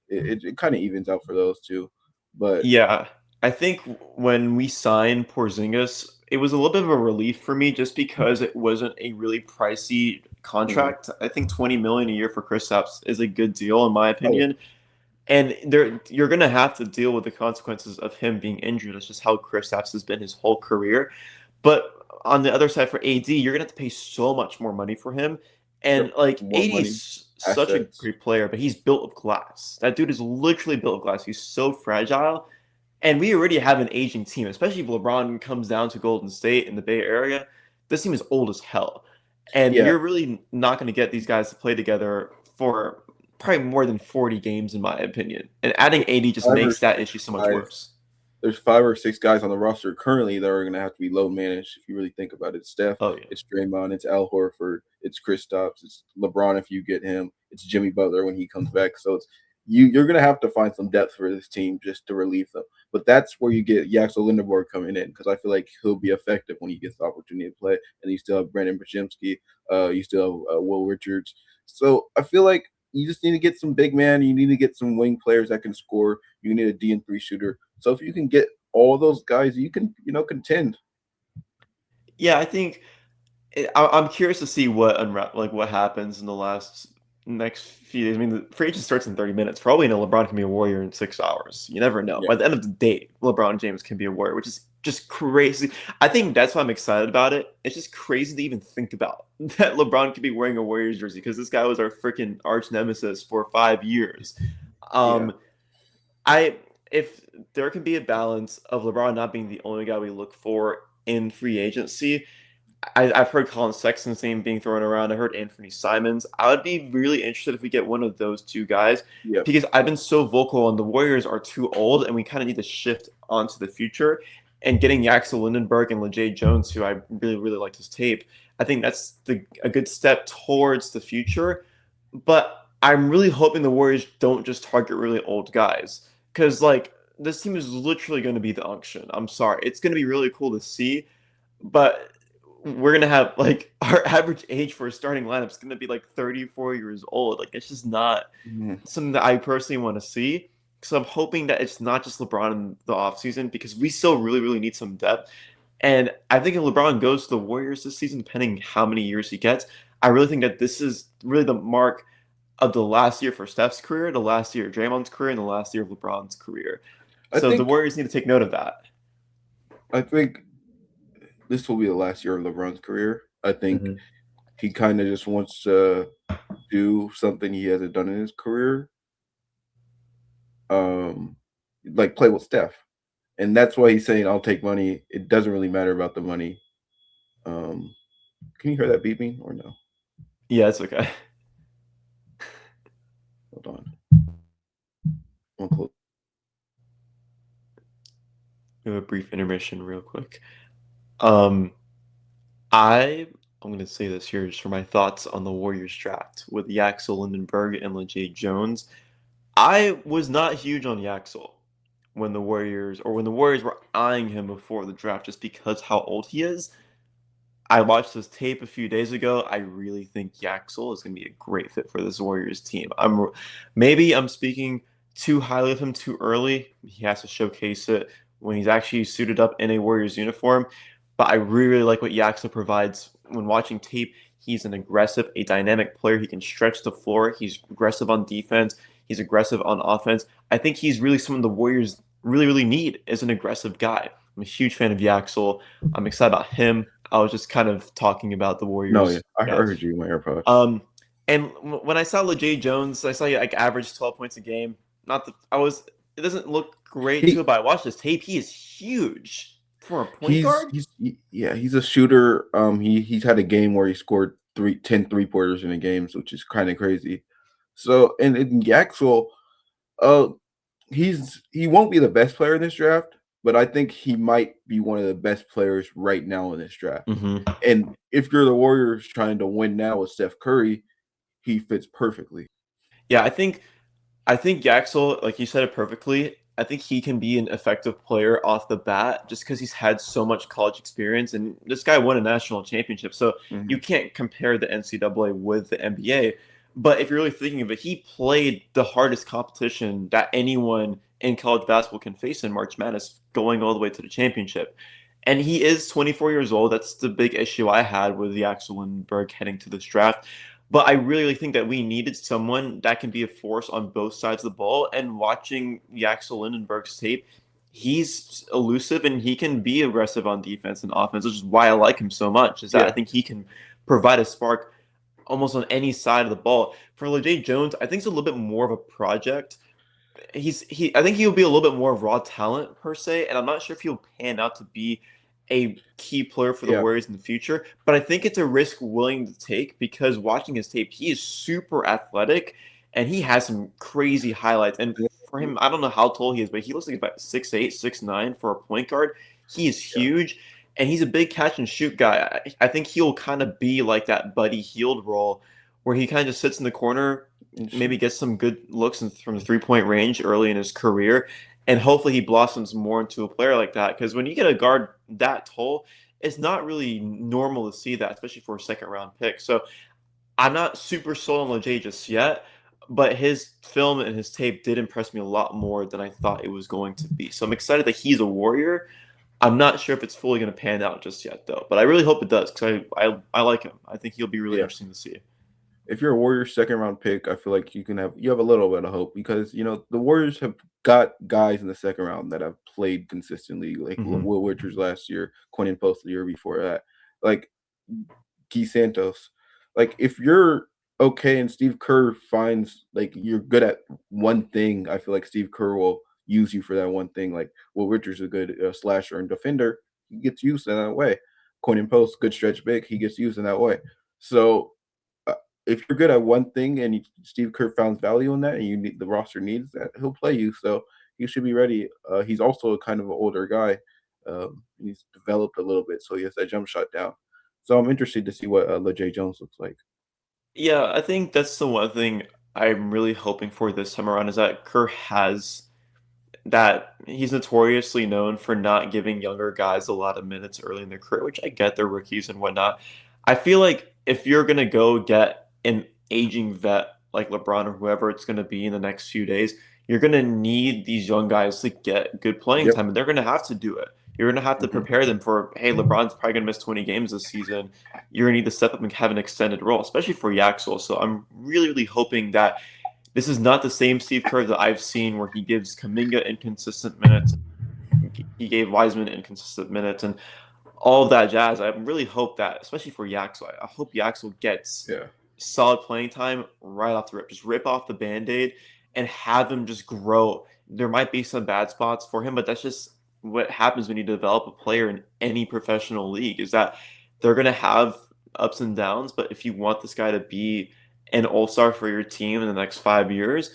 it kind of evens out for those two. But Yeah, I think when we signed Porzingis, it was a little bit of a relief for me just because it wasn't a really pricey Mhm. contract. I think 20 million a year for Kristaps is a good deal in my Oh yeah, opinion. And you're gonna have to deal with the consequences of him being injured. That's just how Kristaps has been his whole career. But on the other side for AD, you're gonna have to pay so much more money for him. yep. And like More AD money, is such a assets. great player, but he's built of glass. That dude is literally built of glass. He's so fragile. And we already have an aging team, especially if LeBron comes down to Golden State in the Bay Area. This team is old as hell. And Yeah, you're really not going to get these guys to play together for probably more than 40 games, in my opinion. And adding AD just five or makes that six issue so much guys. worse. There's 5 or 6 guys on the roster currently that are going to have to be low managed. If you really think about it, it's Steph, Oh, yeah. it's Draymond, it's Al Horford, it's Kristaps, it's LeBron if you get him, it's Jimmy Butler when he comes back. So it's you're going to have to find some depth for this team just to relieve them. But that's where you get Yaxel Lindeborg coming in because I feel like he'll be effective when he gets the opportunity to play. And you still have Brandon Bajimski, you still have Will Richards. So I feel like you just need to get some big man. You need to get some wing players that can score. You need a D and 3 shooter. So if you can get all those guys, you can contend. Yeah, I think I'm curious to see what happens in the next few days. I mean, the free agent starts in 30 minutes. Probably, LeBron can be a Warrior in 6 hours. You never know. Yeah, By the end of the day, LeBron James can be a Warrior, which is just crazy. I think that's why I'm excited about it. It's just crazy to even think about that LeBron could be wearing a Warriors jersey because this guy was our freaking arch nemesis for 5 years. yeah. Um, I if there can be a balance of LeBron not being the only guy we look for in free agency. I've heard Colin Sexton's name being thrown around. I heard Anthony Simons. I would be really interested if we get one of those two guys Yep. because I've been so vocal on the Warriors are too old and we kind of need to shift onto the future. And getting Yaxel Lindenberg and LeJay Jones, who I really, really liked his tape, I think that's a good step towards the future. But I'm really hoping the Warriors don't just target really old guys because, like, this team is literally going to be the unction. I'm sorry. It's going to be really cool to see, but we're gonna have like our average age for a starting lineup is gonna be like 34 years old. Like it's just not Mhm. something that I personally want to see. So I'm hoping that it's not just LeBron in the offseason because we still really, really need some depth. And I think if LeBron goes to the Warriors this season, depending how many years he gets, I really think that this is really the mark of the last year for Steph's career, the last year of Draymond's career, and the last year of LeBron's career. I So the think Warriors need to take note of that. I think this will be the last year of LeBron's career. I think he kind of just wants to do something he hasn't done in his career. Um, like play with Steph, and that's why he's saying, "I'll take money." It doesn't really matter about the money. Um, can you hear that beeping or no? Yeah, it's okay. Hold on. I'll close. We have a brief intermission, real quick. Um, I I'm going to say this here just for my thoughts on the Warriors draft with Yaxel Lindenberg and LeJay Jones. I was not huge on Yaxel when the Warriors were eyeing him before the draft just because how old he is. I watched this tape a few days ago. I really think Yaxel is going to be a great fit for this Warriors team. Maybe I'm speaking too highly of him too early. He has to showcase it when he's actually suited up in a Warriors uniform. But I really, really like what Yaxel provides when watching tape. He's an aggressive, a dynamic player. He can stretch the floor. He's aggressive on defense. He's aggressive on offense. I think he's really someone the Warriors really, really need is an aggressive guy. I'm a huge fan of Yaxel. I'm excited about him. I was just kind of talking about the No, yeah, Warriors. I Yeah. heard you in my AirPods. Um, and when I saw LeJay Jones, I saw he like average 12 points a game. Not that I was. It doesn't look great to He it, but I watched his tape. He is huge for a point guard. yeah, he's a shooter. He's had a game where he scored 10 3 pointers in a game, which is kind of crazy. So and in Yaxel, uh, he won't be the best player in this draft, but I think he might be one of the best players right now in this draft. Hmm. And if you're the Warriors trying to win now with Steph Curry, he fits perfectly. Yeah, I think Yaxel, like you said it perfectly. I think he can be an effective player off the bat just because he's had so much college experience, and this guy won a national championship. So you Mhm. can't compare the NCAA with the NBA. But if you're really thinking of it, he played the hardest competition that anyone in college basketball can face in March Madness, going all the way to the championship. And he is 24 years old. That's the big issue I had with Axel Lindbergh heading to this draft. But I really think that we needed someone that can be a force on both sides of the ball. And watching Axel Lindenberg's tape, he's elusive and he can be aggressive on defense and offense, which is why I like him so much. Is that I Yeah, think he can provide a spark almost on any side of the ball. For LeJay Jones, I think it's a little bit more of a project. I think he'll be a little bit more raw talent per se, and I'm not sure if he'll pan out to be a key player for the yeah, Warriors in the future. But I think it's a risk willing to take because watching his tape, he is super athletic and he has some crazy highlights. And yeah, for him, I don't know how tall he is, but he looks like about 6'8", 6'9" for a point guard. He is yeah. huge and he's a big catch and shoot guy. I think he'll kind of be like that Buddy Hield role where he kind of just sits in the corner, And maybe shoot. gets some good looks from the 3 point range early in his career, and hopefully he blossoms more into a player like that. Because when you get a guard that tall, it's not really normal to see that, especially for a second round pick. So I'm not super sold on LeJay just yet, but his film and his tape did impress me a lot more than I thought it was going to be. So I'm excited that he's a Warrior. I'm not sure if it's fully going to pan out just yet, though. But I really hope it does because I like him. I think he'll be really Yeah. interesting to see. If you're a Warriors second round pick, I feel like you have a little bit of hope because the Warriors have got guys in the second round that have played consistently, like Hmm. Will Richards last year, Quentin Post the year before that, like Key Santos. Like if you're okay and Steve Kerr finds like you're good at one thing, I feel like Steve Kerr will use you for that one thing. Like Will Richards is a good slasher and defender, he gets used in that way. Quentin Post, good stretch big, he gets used in that way. So uh, if you're good at one thing and Steve Kerr finds value in that, and you need the roster needs that, he'll play you. So he should be ready. He's also a kind of an older guy. He's developed a little bit, so he has that jump shot down. So I'm interested to see what LeJay Jones looks like. Yeah, I think that's the one thing I'm really hoping for this time around is that Kerr has that he's notoriously known for not giving younger guys a lot of minutes early in their career, which I get they're rookies and whatnot. I feel like if you're gonna go get an aging vet like LeBron or whoever it's gonna be in the next few days, you're gonna need these young guys to get good playing Yep. time, and they're gonna have to do it. You're gonna have to Hmm. prepare them for, hey, LeBron's probably gonna miss 20 games this season. You're gonna need to step up and have an extended role, especially for Yaxel. So I'm really, really hoping that this is not the same Steve Kerr that I've seen where he gives Kaminga inconsistent minutes. He gave Wiseman inconsistent minutes and all of that jazz. I really hope that, especially for Yaxel, I hope Yaxel gets Yeah. solid playing time right off the rip. Just rip off the band-aid and have him just grow. There might be some bad spots for him, but that's just what happens when you develop a player in any professional league is that they're going to have ups and downs. But if you want this guy to be an all-star for your team in the next 5 years,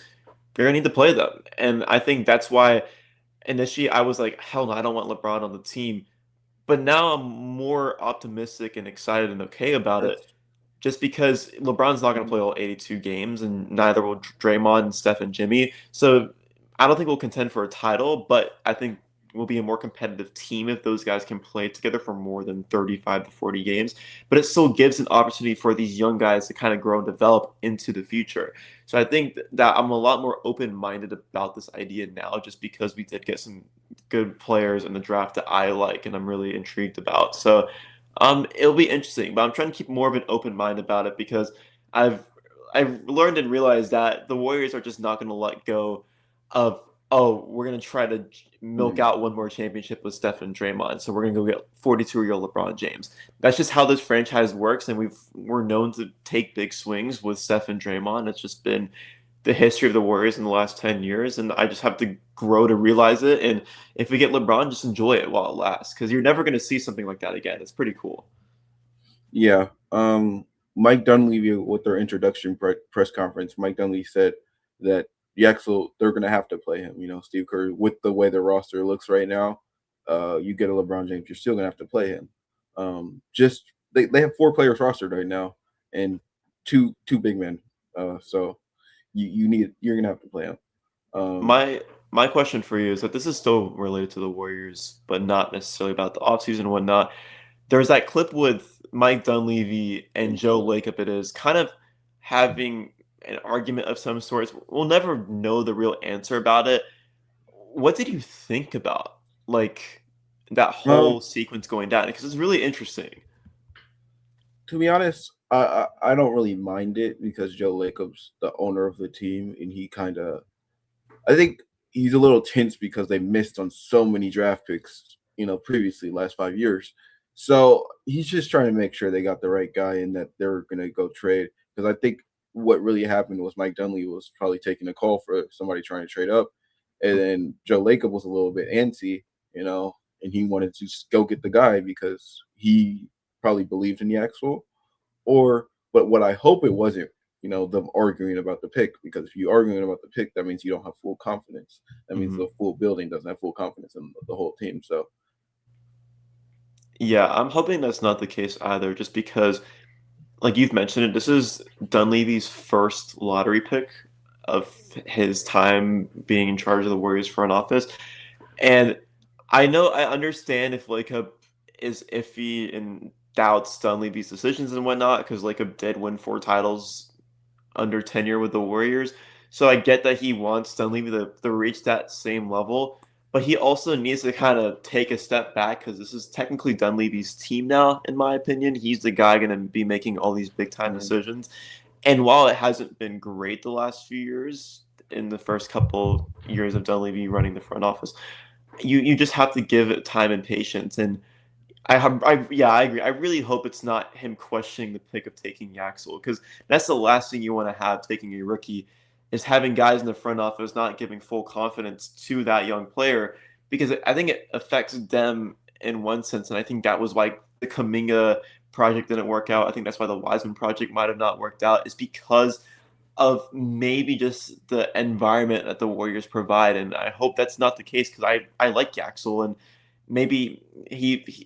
you're going to need to play them. And I think that's why initially I was like, hell no, I don't want LeBron on the team. But now I'm more optimistic and excited and okay about it That's just because LeBron's not going to mhm. play all 82 games, and neither will Draymond and Steph and Jimmy. So I don't think we'll contend for a title, but I think we'll be a more competitive team if those guys can play together for more than 35 to 40 games. But it still gives an opportunity for these young guys to kind of grow and develop into the future. So I think that I'm a lot more open-minded about this idea now just because we did get some good players in the draft that I like and I'm really intrigued about. So it'll be interesting, but I'm trying to keep more of an open mind about it because I've I've learned and realized that the Warriors are just not going to let go of, oh, we're going to try to milk Mhm. out one more championship with Steph and Draymond, so we're going to go get 42-year-old LeBron James. That's just how this franchise works, and we're known to take big swings with Steph and Draymond. It's just been the history of the Warriors in the last 10 years, and I just have to grow to realize it. And if we get LeBron, just enjoy it while it lasts because you're never going to see something like that again. It's pretty cool. Yeah. Mike Dunleavy with their introduction press conference, Mike Dunleavy said that Yaxel they're gonna have to play him. Steve Kerr with the way the roster looks right now. You get a LeBron James, you're still gonna have to play him. Just they have four players rostered right now and two big men. So you're gonna have to play him. Um, My question for you is that this is still related to the Warriors, but not necessarily about the offseason and whatnot. There's that clip with Mike Dunleavy and and Joe Joe. Lacob. It is kind of having an argument of some sorts. We'll never know the real answer about it. What did you think about like that Um, whole sequence going down because it's really interesting. to be honest, I don't really mind it because Joe Lacob's the owner of the team, and he kind of I think he's a little tense because they missed on so many draft picks, previously last 5 years. So he's just trying to make sure they got the right guy and that they're gonna go trade. Because I think what really happened was Mike Dunleavy was probably taking a call for somebody trying to trade up, and then Joe Lacob was a little bit antsy, and he wanted to just go get the guy because he probably believed in Yaxel. But what I hope it wasn't, them arguing about the pick, because if you're arguing about the pick, that means you don't have full confidence. That means Hmm. the full building doesn't have full confidence in the whole team. So Yeah, I'm hoping that's not the case either, just because, like you've mentioned it, this is Dunleavy's first lottery pick of his time being in charge of the Warriors front office. And I understand if Lacob is iffy and doubts Dunleavy's decisions and whatnot, because Lacob did win 4 titles under tenure with the Warriors. So I get that he wants Dunleavy to reach that same level, but he also needs to kind of take a step back because this is technically Dunleavy's team now, in my opinion. He's the guy going to be making all these big time mhm, decisions. And while it hasn't been great the last few years, in the first couple years of Dunleavy running the front office, you just have to give it time and patience. And yeah, I agree. I really hope it's not him questioning the pick of taking Yaxel because that's the last thing you want to have taking a rookie is having guys in the front office not giving full confidence to that young player because I think it affects them in one sense, and I think that was why the Kaminga project didn't work out. I think that's why the Wiseman project might have not worked out is because of maybe just the environment that the Warriors provide, and I hope that's not the case because I like Yaxel and maybe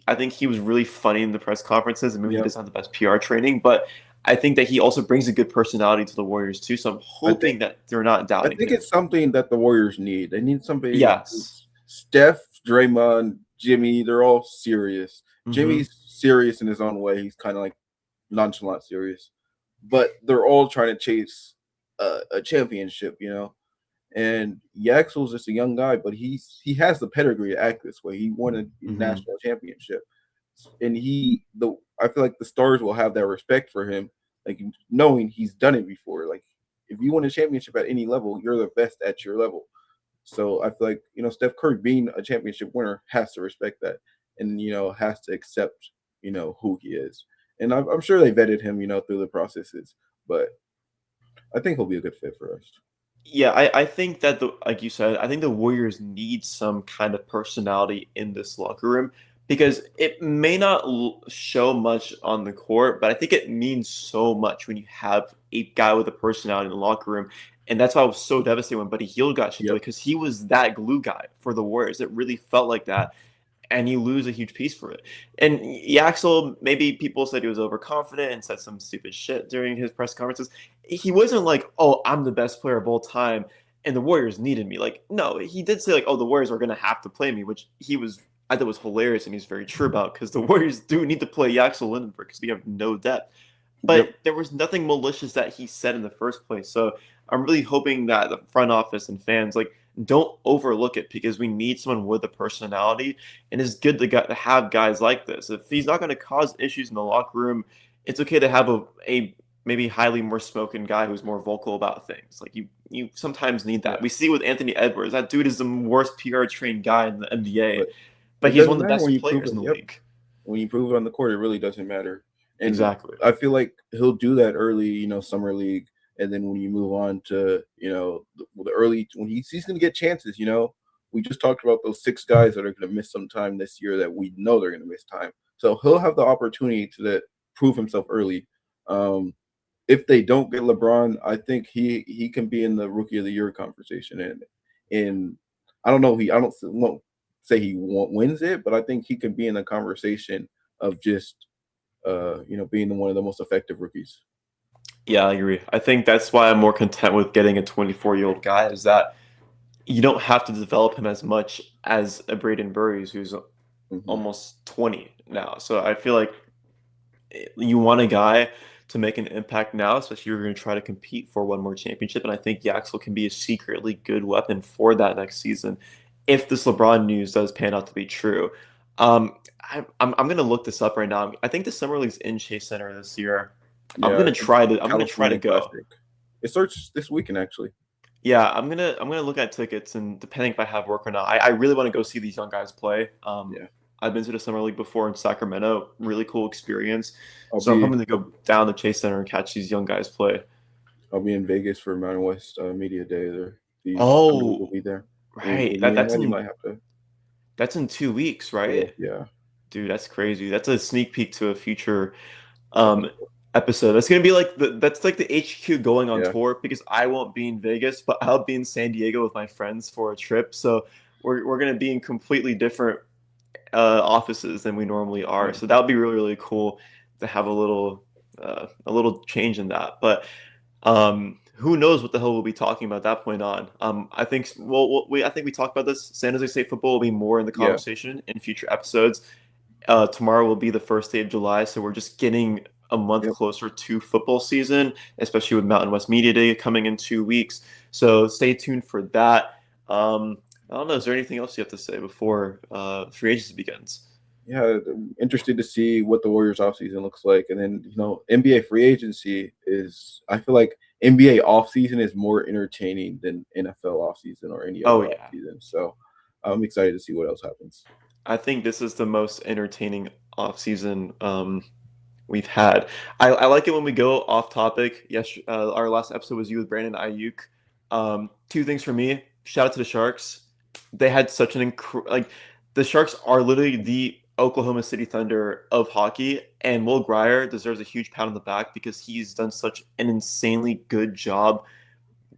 I think he was really funny in the press conferences and maybe he yep. doesn't have the best PR training, but I think that he also brings a good personality to the Warriors too. So I'm I think hoping that they're not I doubting think him. it's something that the Warriors need. They need somebody Yes. who's Steph, Draymond, Jimmy. They're all serious. Hmm. Jimmy's serious in his own way. He's kind of like nonchalant serious, but they're all trying to chase a championship. And Yaxel's just a young guy, but he has the pedigree to act this way. He won a Hmm. national championship, and I feel like the stars will have that respect for him, like knowing he's done it before. Like if you win a championship at any level, you're the best at your level. So I feel like Steph Curry being a championship winner has to respect that, and has to accept who he is. And I'm sure they vetted him through the processes, but I think he'll be a good fit for us. Yeah, I think that like you said, I think the Warriors need some kind of personality in this locker room because it may not show much on the court, but I think it means so much when you have a guy with a personality in the locker room. And that's why I was so devastated when Buddy Hield got shipped away Yep. because he was that glue guy for the Warriors. It really felt like that and you lose a huge piece for it. And Yaxel, maybe people said he was overconfident and said some stupid shit during his press conferences. He wasn't like, "Oh, I'm the best player of all time, and the Warriors needed me." Like, no, he did say like, "Oh, the Warriors are going to have to play me," which I thought was hilarious and he's very true about because the Warriors do need to play Yaxel Lindenberg because we have no depth. Yep. But there was nothing malicious that he said in the first place. So I'm really hoping that the front office and fans like don't overlook it because we need someone with a personality, and it's good to have guys like this. If he's not going to cause issues in the locker room, it's okay to have a maybe highly more spoken guy who's more vocal about things. Like you sometimes need Yeah. that. We see with Anthony Edwards, that dude is the worst PR trained guy in the NBA, But but it he's one doesn't of the matter when best you prove players it. in the Yep. league. When you prove it on the court, it really doesn't matter. And Exactly. I feel like he'll do that early, summer league, and then when you move on to the early when he's going to get chances. We just talked about those 6 guys that are going to miss some time this year that we know they're going to miss time. So he'll have the opportunity to prove himself early. Um, if they don't get LeBron, I think he can be in the Rookie of the Year conversation, and I don't know I don't won't say he wins it, but I think he can be in the conversation of just being one of the most effective rookies. Yeah, I agree. I think that's why I'm more content with getting a 24-year-old guy is that you don't have to develop him as much as a Braden Burries who's Hmm. almost 20 now. So I feel like you want a guy to make an impact now, especially if you're going to try to compete for one more championship. And I think Yaxel can be a secretly good weapon for that next season if this LeBron news does pan out to be true. Um, I'm gonna look this up right now. I think the Summer League's in Chase Center this year. Yeah, I'm gonna try to California go. Classic. It starts this weekend, actually. Yeah, I'm gonna look at tickets and depending if I have work or not. I really want to go see these young guys play. Yeah, I've been to the Summer League before in Sacramento. Really cool experience. I'll So I'm be hoping to go down to Chase Center and catch these young guys play. I'll be in Vegas for Mountain West Media Day. There, the Summer League will Oh, be there. right. You and That's Eddie in might have to that's in 2 weeks, go. right? Yeah, Dude, that's crazy. That's a sneak peek to a future um episode. episode. That's gonna be like that's like the HQ going on Yeah, tour because I won't be in Vegas, but I'll be in San Diego with my friends for a trip. So we're gonna be in completely different offices than we normally are. yeah, So that would be really, really cool to have a little change in that. But who knows what the hell we'll be talking about at that point on. I think I think we talked about this. San Jose State football will be more in the yeah. conversation in future episodes. Tomorrow will be the first day of July, so we're just getting a month Yep. closer to football season, especially with Mountain West Media Day coming in 2 weeks. So stay tuned for that. I don't know. Is there anything else you have to say before free agency begins? Yeah, interested to see what the Warriors offseason looks like. And then, NBA free agency is, I feel like NBA offseason is more entertaining than NFL offseason or any Oh other yeah, offseason. So I'm excited to see what else happens. I think this is the most entertaining offseason we've had. I like it when we go off topic. Yes, our last episode was you with Brandon Ayuk. Two things for me. Shout out to the Sharks. They had such like the Sharks are literally the Oklahoma City Thunder of hockey, and Will Grier deserves a huge pat on the back because he's done such an insanely good job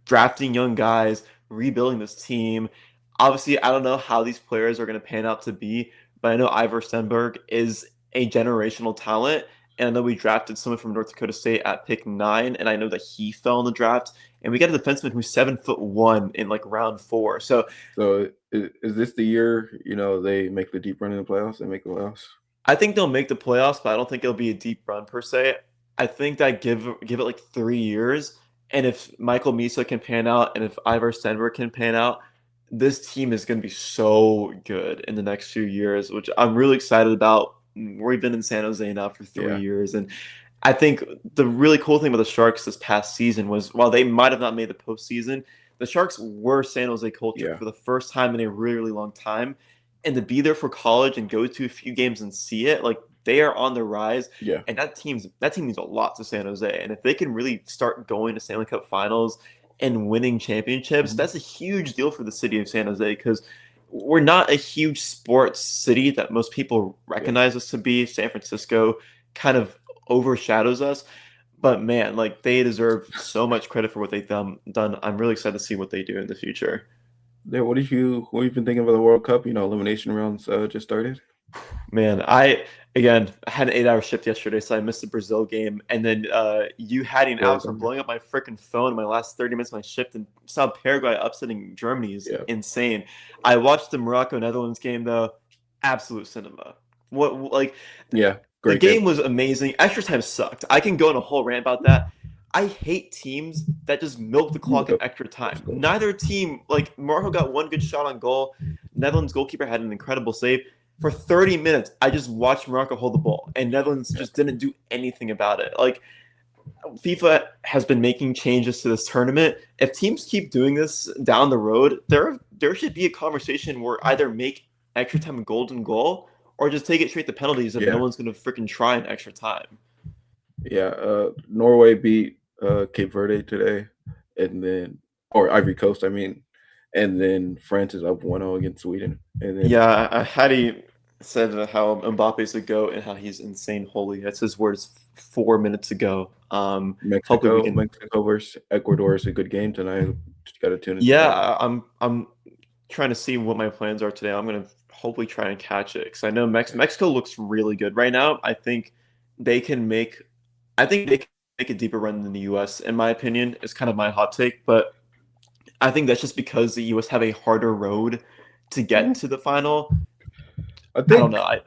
drafting young guys, rebuilding this team. Obviously, I don't know how these players are going to pan out to be, but I know Ivor Stenberg is a generational talent. And I know we drafted someone from North Dakota State at pick 9, and I know that he fell in the draft. And we got a defenseman who's 7'1" in like round 4. So So is this the year, they make the deep run in the playoffs? They make the playoffs? I think they'll make the playoffs, but I don't think it'll be a deep run per se. I think that give it like 3 years, and if Michael Misa can pan out, and if Ivar Stenberg can pan out, this team is going to be so good in the next few years, which I'm really excited about. We've been in San Jose now for three Yeah, years, and I think the really cool thing about the Sharks this past season was while they might have not made the postseason, the Sharks were San Jose culture yeah, for the first time in a really, really long time. And to be there for college and go to a few games and see it, like they are on the rise. yeah. And that team means a lot to San Jose. And if they can really start going to Stanley Cup finals and winning championships, Mhm. that's a huge deal for the city of San Jose because we're not a huge sports city that most people Yeah. recognize us to be. San Francisco kind of overshadows us. But man, like they deserve so much credit for what they've done. I'm really excited to see what they do in the future. Yeah, what have you been thinking about the World Cup? Elimination rounds just started. Man, I had an 8 hour shift yesterday, so I missed the Brazil game. And then you had an Yeah, Alex for blowing up my freaking phone in my last 30 minutes of my shift and saw Paraguay upsetting Germany is yeah, insane. I watched the Morocco Netherlands game though, absolute cinema. What like yeah. the Great game. game was amazing. Extra time sucked. I can go on a whole rant about that. I hate teams that just milk the clock in Yep. extra Let's time. go. Neither team, like Morocco got one good shot on goal. Netherlands goalkeeper had an incredible save. For 30 minutes, I just watched Morocco hold the ball, and Netherlands Yeah, just didn't do anything about it. Like FIFA has been making changes to this tournament. If teams keep doing this down the road, there should be a conversation where either make extra time a golden goal or just take it straight to penalties if no yeah, one's going to freaking try in extra time. yeah. Norway beat Cape Verde today, and then or Ivory Coast, I mean, and then France is up 1-0 against Sweden, and then Yeah, Hattie said how Mbappe's a goat and how he's insane holy. That's his words 4 minutes ago. Hopefully we can. Mexico versus Ecuador is a good game tonight. Just got to tune into Yeah, that. I'm trying to see what my plans are today. I'm gonna hopefully try and catch it because I know Mexico looks really good right now. They can make, I think they can make a deeper run than the U.S. In my opinion, is kind of my hot take, but I think that's just because the U.S. have a harder road to get Mhm. to the final. I I don't think know. I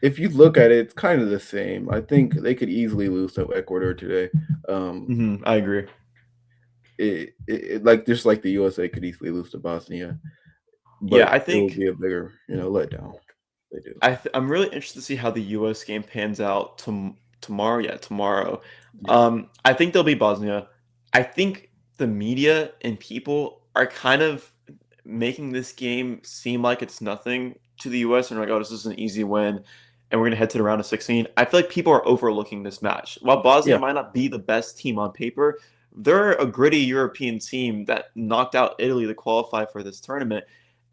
if you look at it, it's kind of the same. I think they could easily lose to Ecuador today. Um, I agree. like just like the USA could easily lose to Bosnia, Yeah, but I it will think be a bigger, letdown. They do. I'm really interested to see how the U.S. game pans out tomorrow. Yeah, tomorrow. Yeah. I think there'll be Bosnia. I think the media and people are kind of making this game seem like it's nothing to the U.S. and like, oh, this is an easy win, and we're gonna head to the round of 16. I feel like people are overlooking this match. While Bosnia Yeah. might not be the best team on paper, they're a gritty European team that knocked out Italy to qualify for this tournament.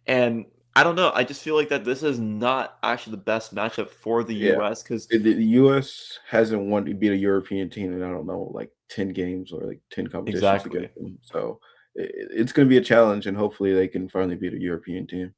And I don't know. I just feel like that this is not actually the best matchup for the Yeah. U.S. because The US hasn't won to beat a European team in, I don't know, like 10 games or like 10 competitions exactly. against them. So it's going to be a challenge, and hopefully they can finally beat a European team.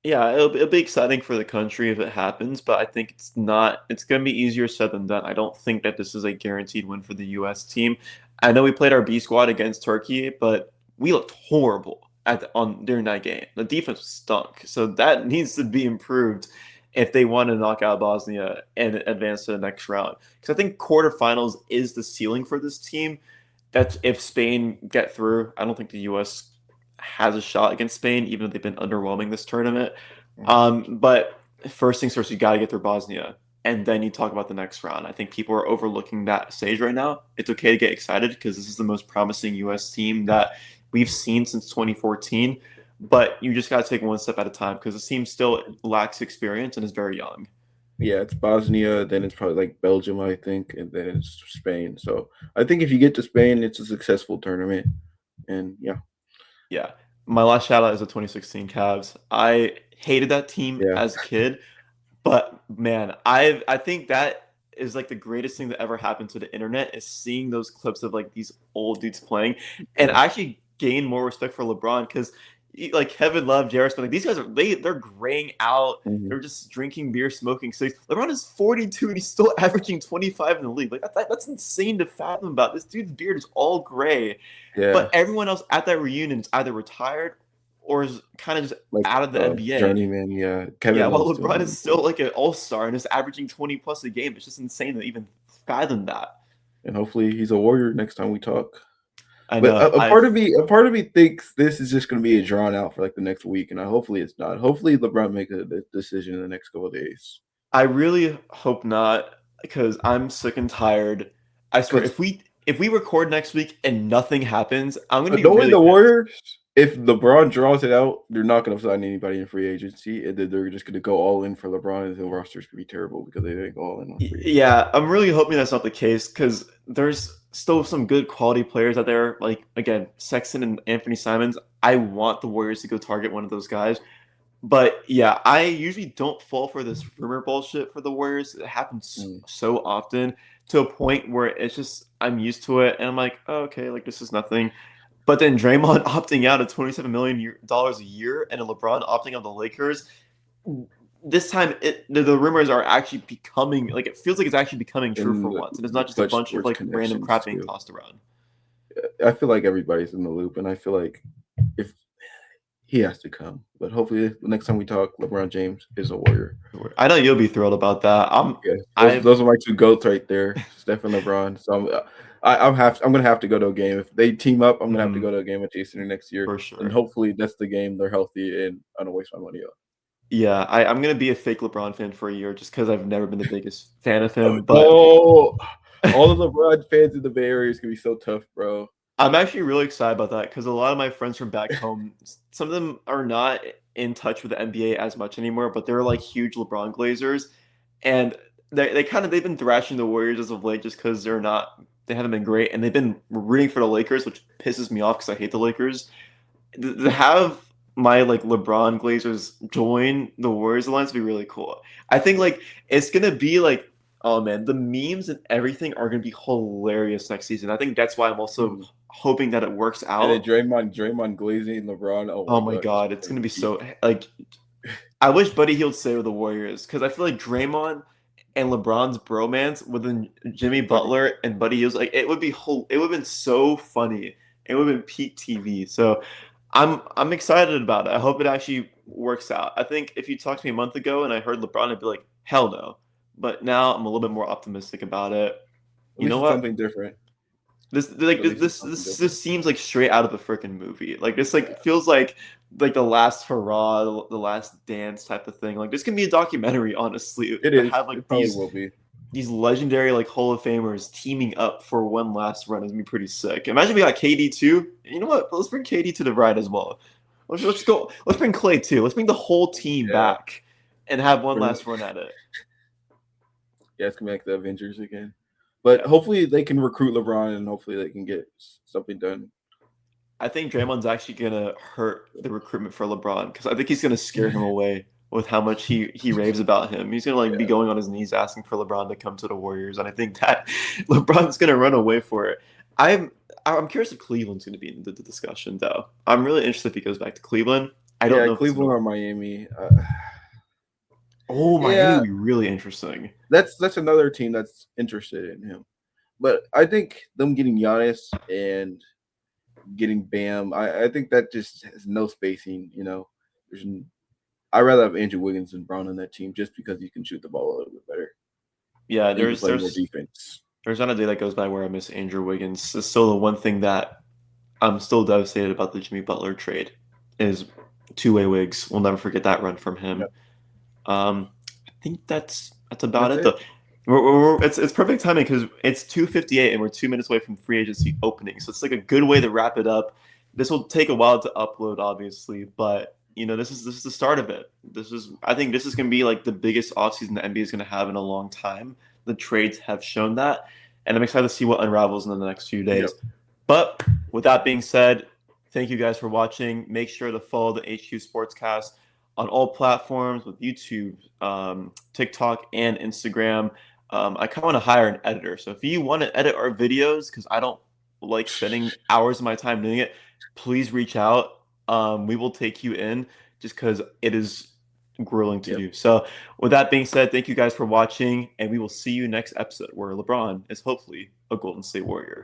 Yeah, it'll be exciting for the country if it happens, but I think it's not. It's going to be easier said than done. I don't think that this is a guaranteed win for the U.S. team. I know we played our B squad against Turkey, but we looked horrible on during that game. The defense stunk, so that needs to be improved if they want to knock out Bosnia and advance to the next round. Because I think quarterfinals is the ceiling for this team. That's if Spain get through. I don't think the U.S. has a shot against Spain, even though they've been underwhelming this tournament. Mhm. But first things first, you got to get through Bosnia, and then you talk about the next round. I think people are overlooking that stage right now. It's okay to get excited because this is the most promising U.S. team that we've seen since 2014. But you just got to take one step at a time because the team still lacks experience and is very young. Yeah, it's Bosnia, then it's probably like Belgium, I think, and then it's Spain. So I think if you get to Spain, it's a successful tournament. And yeah, Yeah. My last shout out is the 2016 Cavs. I hated that team yeah. as a kid. But man, I think that is like the greatest thing that ever happened to the internet is seeing those clips of like these old dudes playing, and Yeah. I actually gained more respect for LeBron because like Kevin Love, J.R. Smith, like these guys are they're graying out. Mhm. They're just drinking beer, smoking cigs. LeBron is 42 and he's still averaging 25 in the league. Like that's insane to fathom about. This dude's beard is all gray, Yeah. but everyone else at that reunion is either retired or is kind of just Like out of the NBA. journeyman, yeah. Yeah, Kevin while Love's still LeBron in is the still league. like an all-star and is averaging 20 plus a game. It's just insane to even fathom that. And hopefully he's a Warrior next time we talk. I But know. a part of me thinks this is just going to be a drawn out for like the next week, and hopefully it's not. Hopefully LeBron make a decision in the next couple of days. I really hope not because I'm sick and tired. I swear, Because if we record next week and nothing happens, I'm gonna be knowing really the pissed. Warriors, if LeBron draws it out, they're not going to sign anybody in free agency, and then they're just going to go all in for LeBron, and the roster's going to be terrible because they didn't go all in on free agency. Yeah, I'm really hoping that's not the case because there's still some good quality players out there. Like again, Sexton and Anthony Simons. I want the Warriors to go target one of those guys. But yeah, I usually don't fall for this rumor bullshit for the Warriors. It happens Mm. so often to a point where it's just I'm used to it, and I'm like, oh, okay, like this is nothing. But then Draymond opting out at $27 million a year, and then LeBron opting out of the Lakers. This time, the rumors are actually becoming like it feels like it's actually becoming true for And once, and it's the not just a clutch bunch of sports like random connections crap being too. tossed around. I feel like everybody's in the loop, and I feel like if he has to come, but hopefully the next time we talk, LeBron James is a Warrior. I know you'll be thrilled about that. Yeah, I've those are my two goats right there, Steph and LeBron. So I'm gonna have to go to a game if they team up. I'm gonna have to mhm, go to a game with Jason next year, for and sure. hopefully that's the game they're healthy and I don't waste my money on. Yeah, I'm gonna be a fake LeBron fan for a year just because I've never been the biggest fan of Oh, him. But no, all of the LeBron fans in the Bay Area is gonna be so tough, bro. I'm actually really excited about that because a lot of my friends from back home, some of them are not in touch with the NBA as much anymore, but they're like huge LeBron Glazers, and they've been thrashing the Warriors as of late just because they haven't been great, and they've been rooting for the Lakers, which pisses me off because I hate the Lakers. To have my like LeBron Glazers join the Warriors alliance would be really cool. I think like it's gonna be like oh man, the memes and everything are gonna be hilarious next season. I think that's why I'm also Mhm. hoping that it works And then out. Draymond glazing LeBron. Oh Oh my my god, it's god, just it's gonna gonna be be so like I wish Buddy Hield stay with the Warriors because I feel like Draymond and LeBron's bromance within Jimmy funny. Butler and Buddy Hield, like it would have been so funny. It would have been peak TV. So I'm excited about it. I hope it actually works out. I think if you talked to me a month ago and I heard LeBron, I'd be like, hell no. But now I'm a little bit more optimistic about it. At You least know it's what? something different. This like At least it's something this different. just seems like straight out of a freaking movie. Like this like feels like the last hurrah, the last dance type of thing. Like this can be a documentary, honestly, It to is. have It like probably will be. these legendary like Hall of Famers teaming up for one last run is gonna be pretty sick. Imagine we got KD too. You know what? Let's bring KD to the ride as well. Let's go. Let's bring Clay too. Let's bring the whole team Yeah. back and have one Bring- last run at it. Yeah, it's gonna be like the Avengers again. But Yeah. hopefully they can recruit LeBron and hopefully they can get something done. I think Draymond's actually gonna hurt the recruitment for LeBron because I think he's gonna scare him away with how much he raves about him. He's gonna like be Yeah. going on his knees asking for LeBron to come to the Warriors, and I think that LeBron's gonna run away for it. I'm I'm curious if Cleveland's gonna be in the discussion though. I'm really interested if he goes back to Cleveland. I don't Yeah, know if it's Cleveland gonna. or Miami. Oh, Miami Yeah, would be really interesting. that's another team that's interested in him. But I think them getting Giannis and getting Bam, I think that just has no spacing. There's I'd rather have Andrew Wiggins and Brown on that team just because he can shoot the ball a little bit better Yeah, and he can play more defense. there's not a day that goes by where I miss Andrew Wiggins. It's still the one thing that I'm still devastated about the Jimmy Butler trade is two-way Wigs. We'll never forget that run from him. Yep. I think that's about That's it it. though. It's perfect timing because it's 2:58 and we're 2 minutes away from free agency opening. So it's like a good way to wrap it up. This will take a while to upload, obviously, but this is the start of it. I think this is gonna be like the biggest offseason the NBA is gonna have in a long time. The trades have shown that, and I'm excited to see what unravels in the next few Yep. days. But with that being said, thank you guys for watching. Make sure to follow the HQ Sportscast on all platforms with YouTube, TikTok, and Instagram. I kind of want to hire an editor. So if you want to edit our videos, because I don't like spending hours of my time doing it, please reach out. We will take you in just because it is grueling to Yep. do. So with that being said, thank you guys for watching, and we will see you next episode where LeBron is hopefully a Golden State Warrior.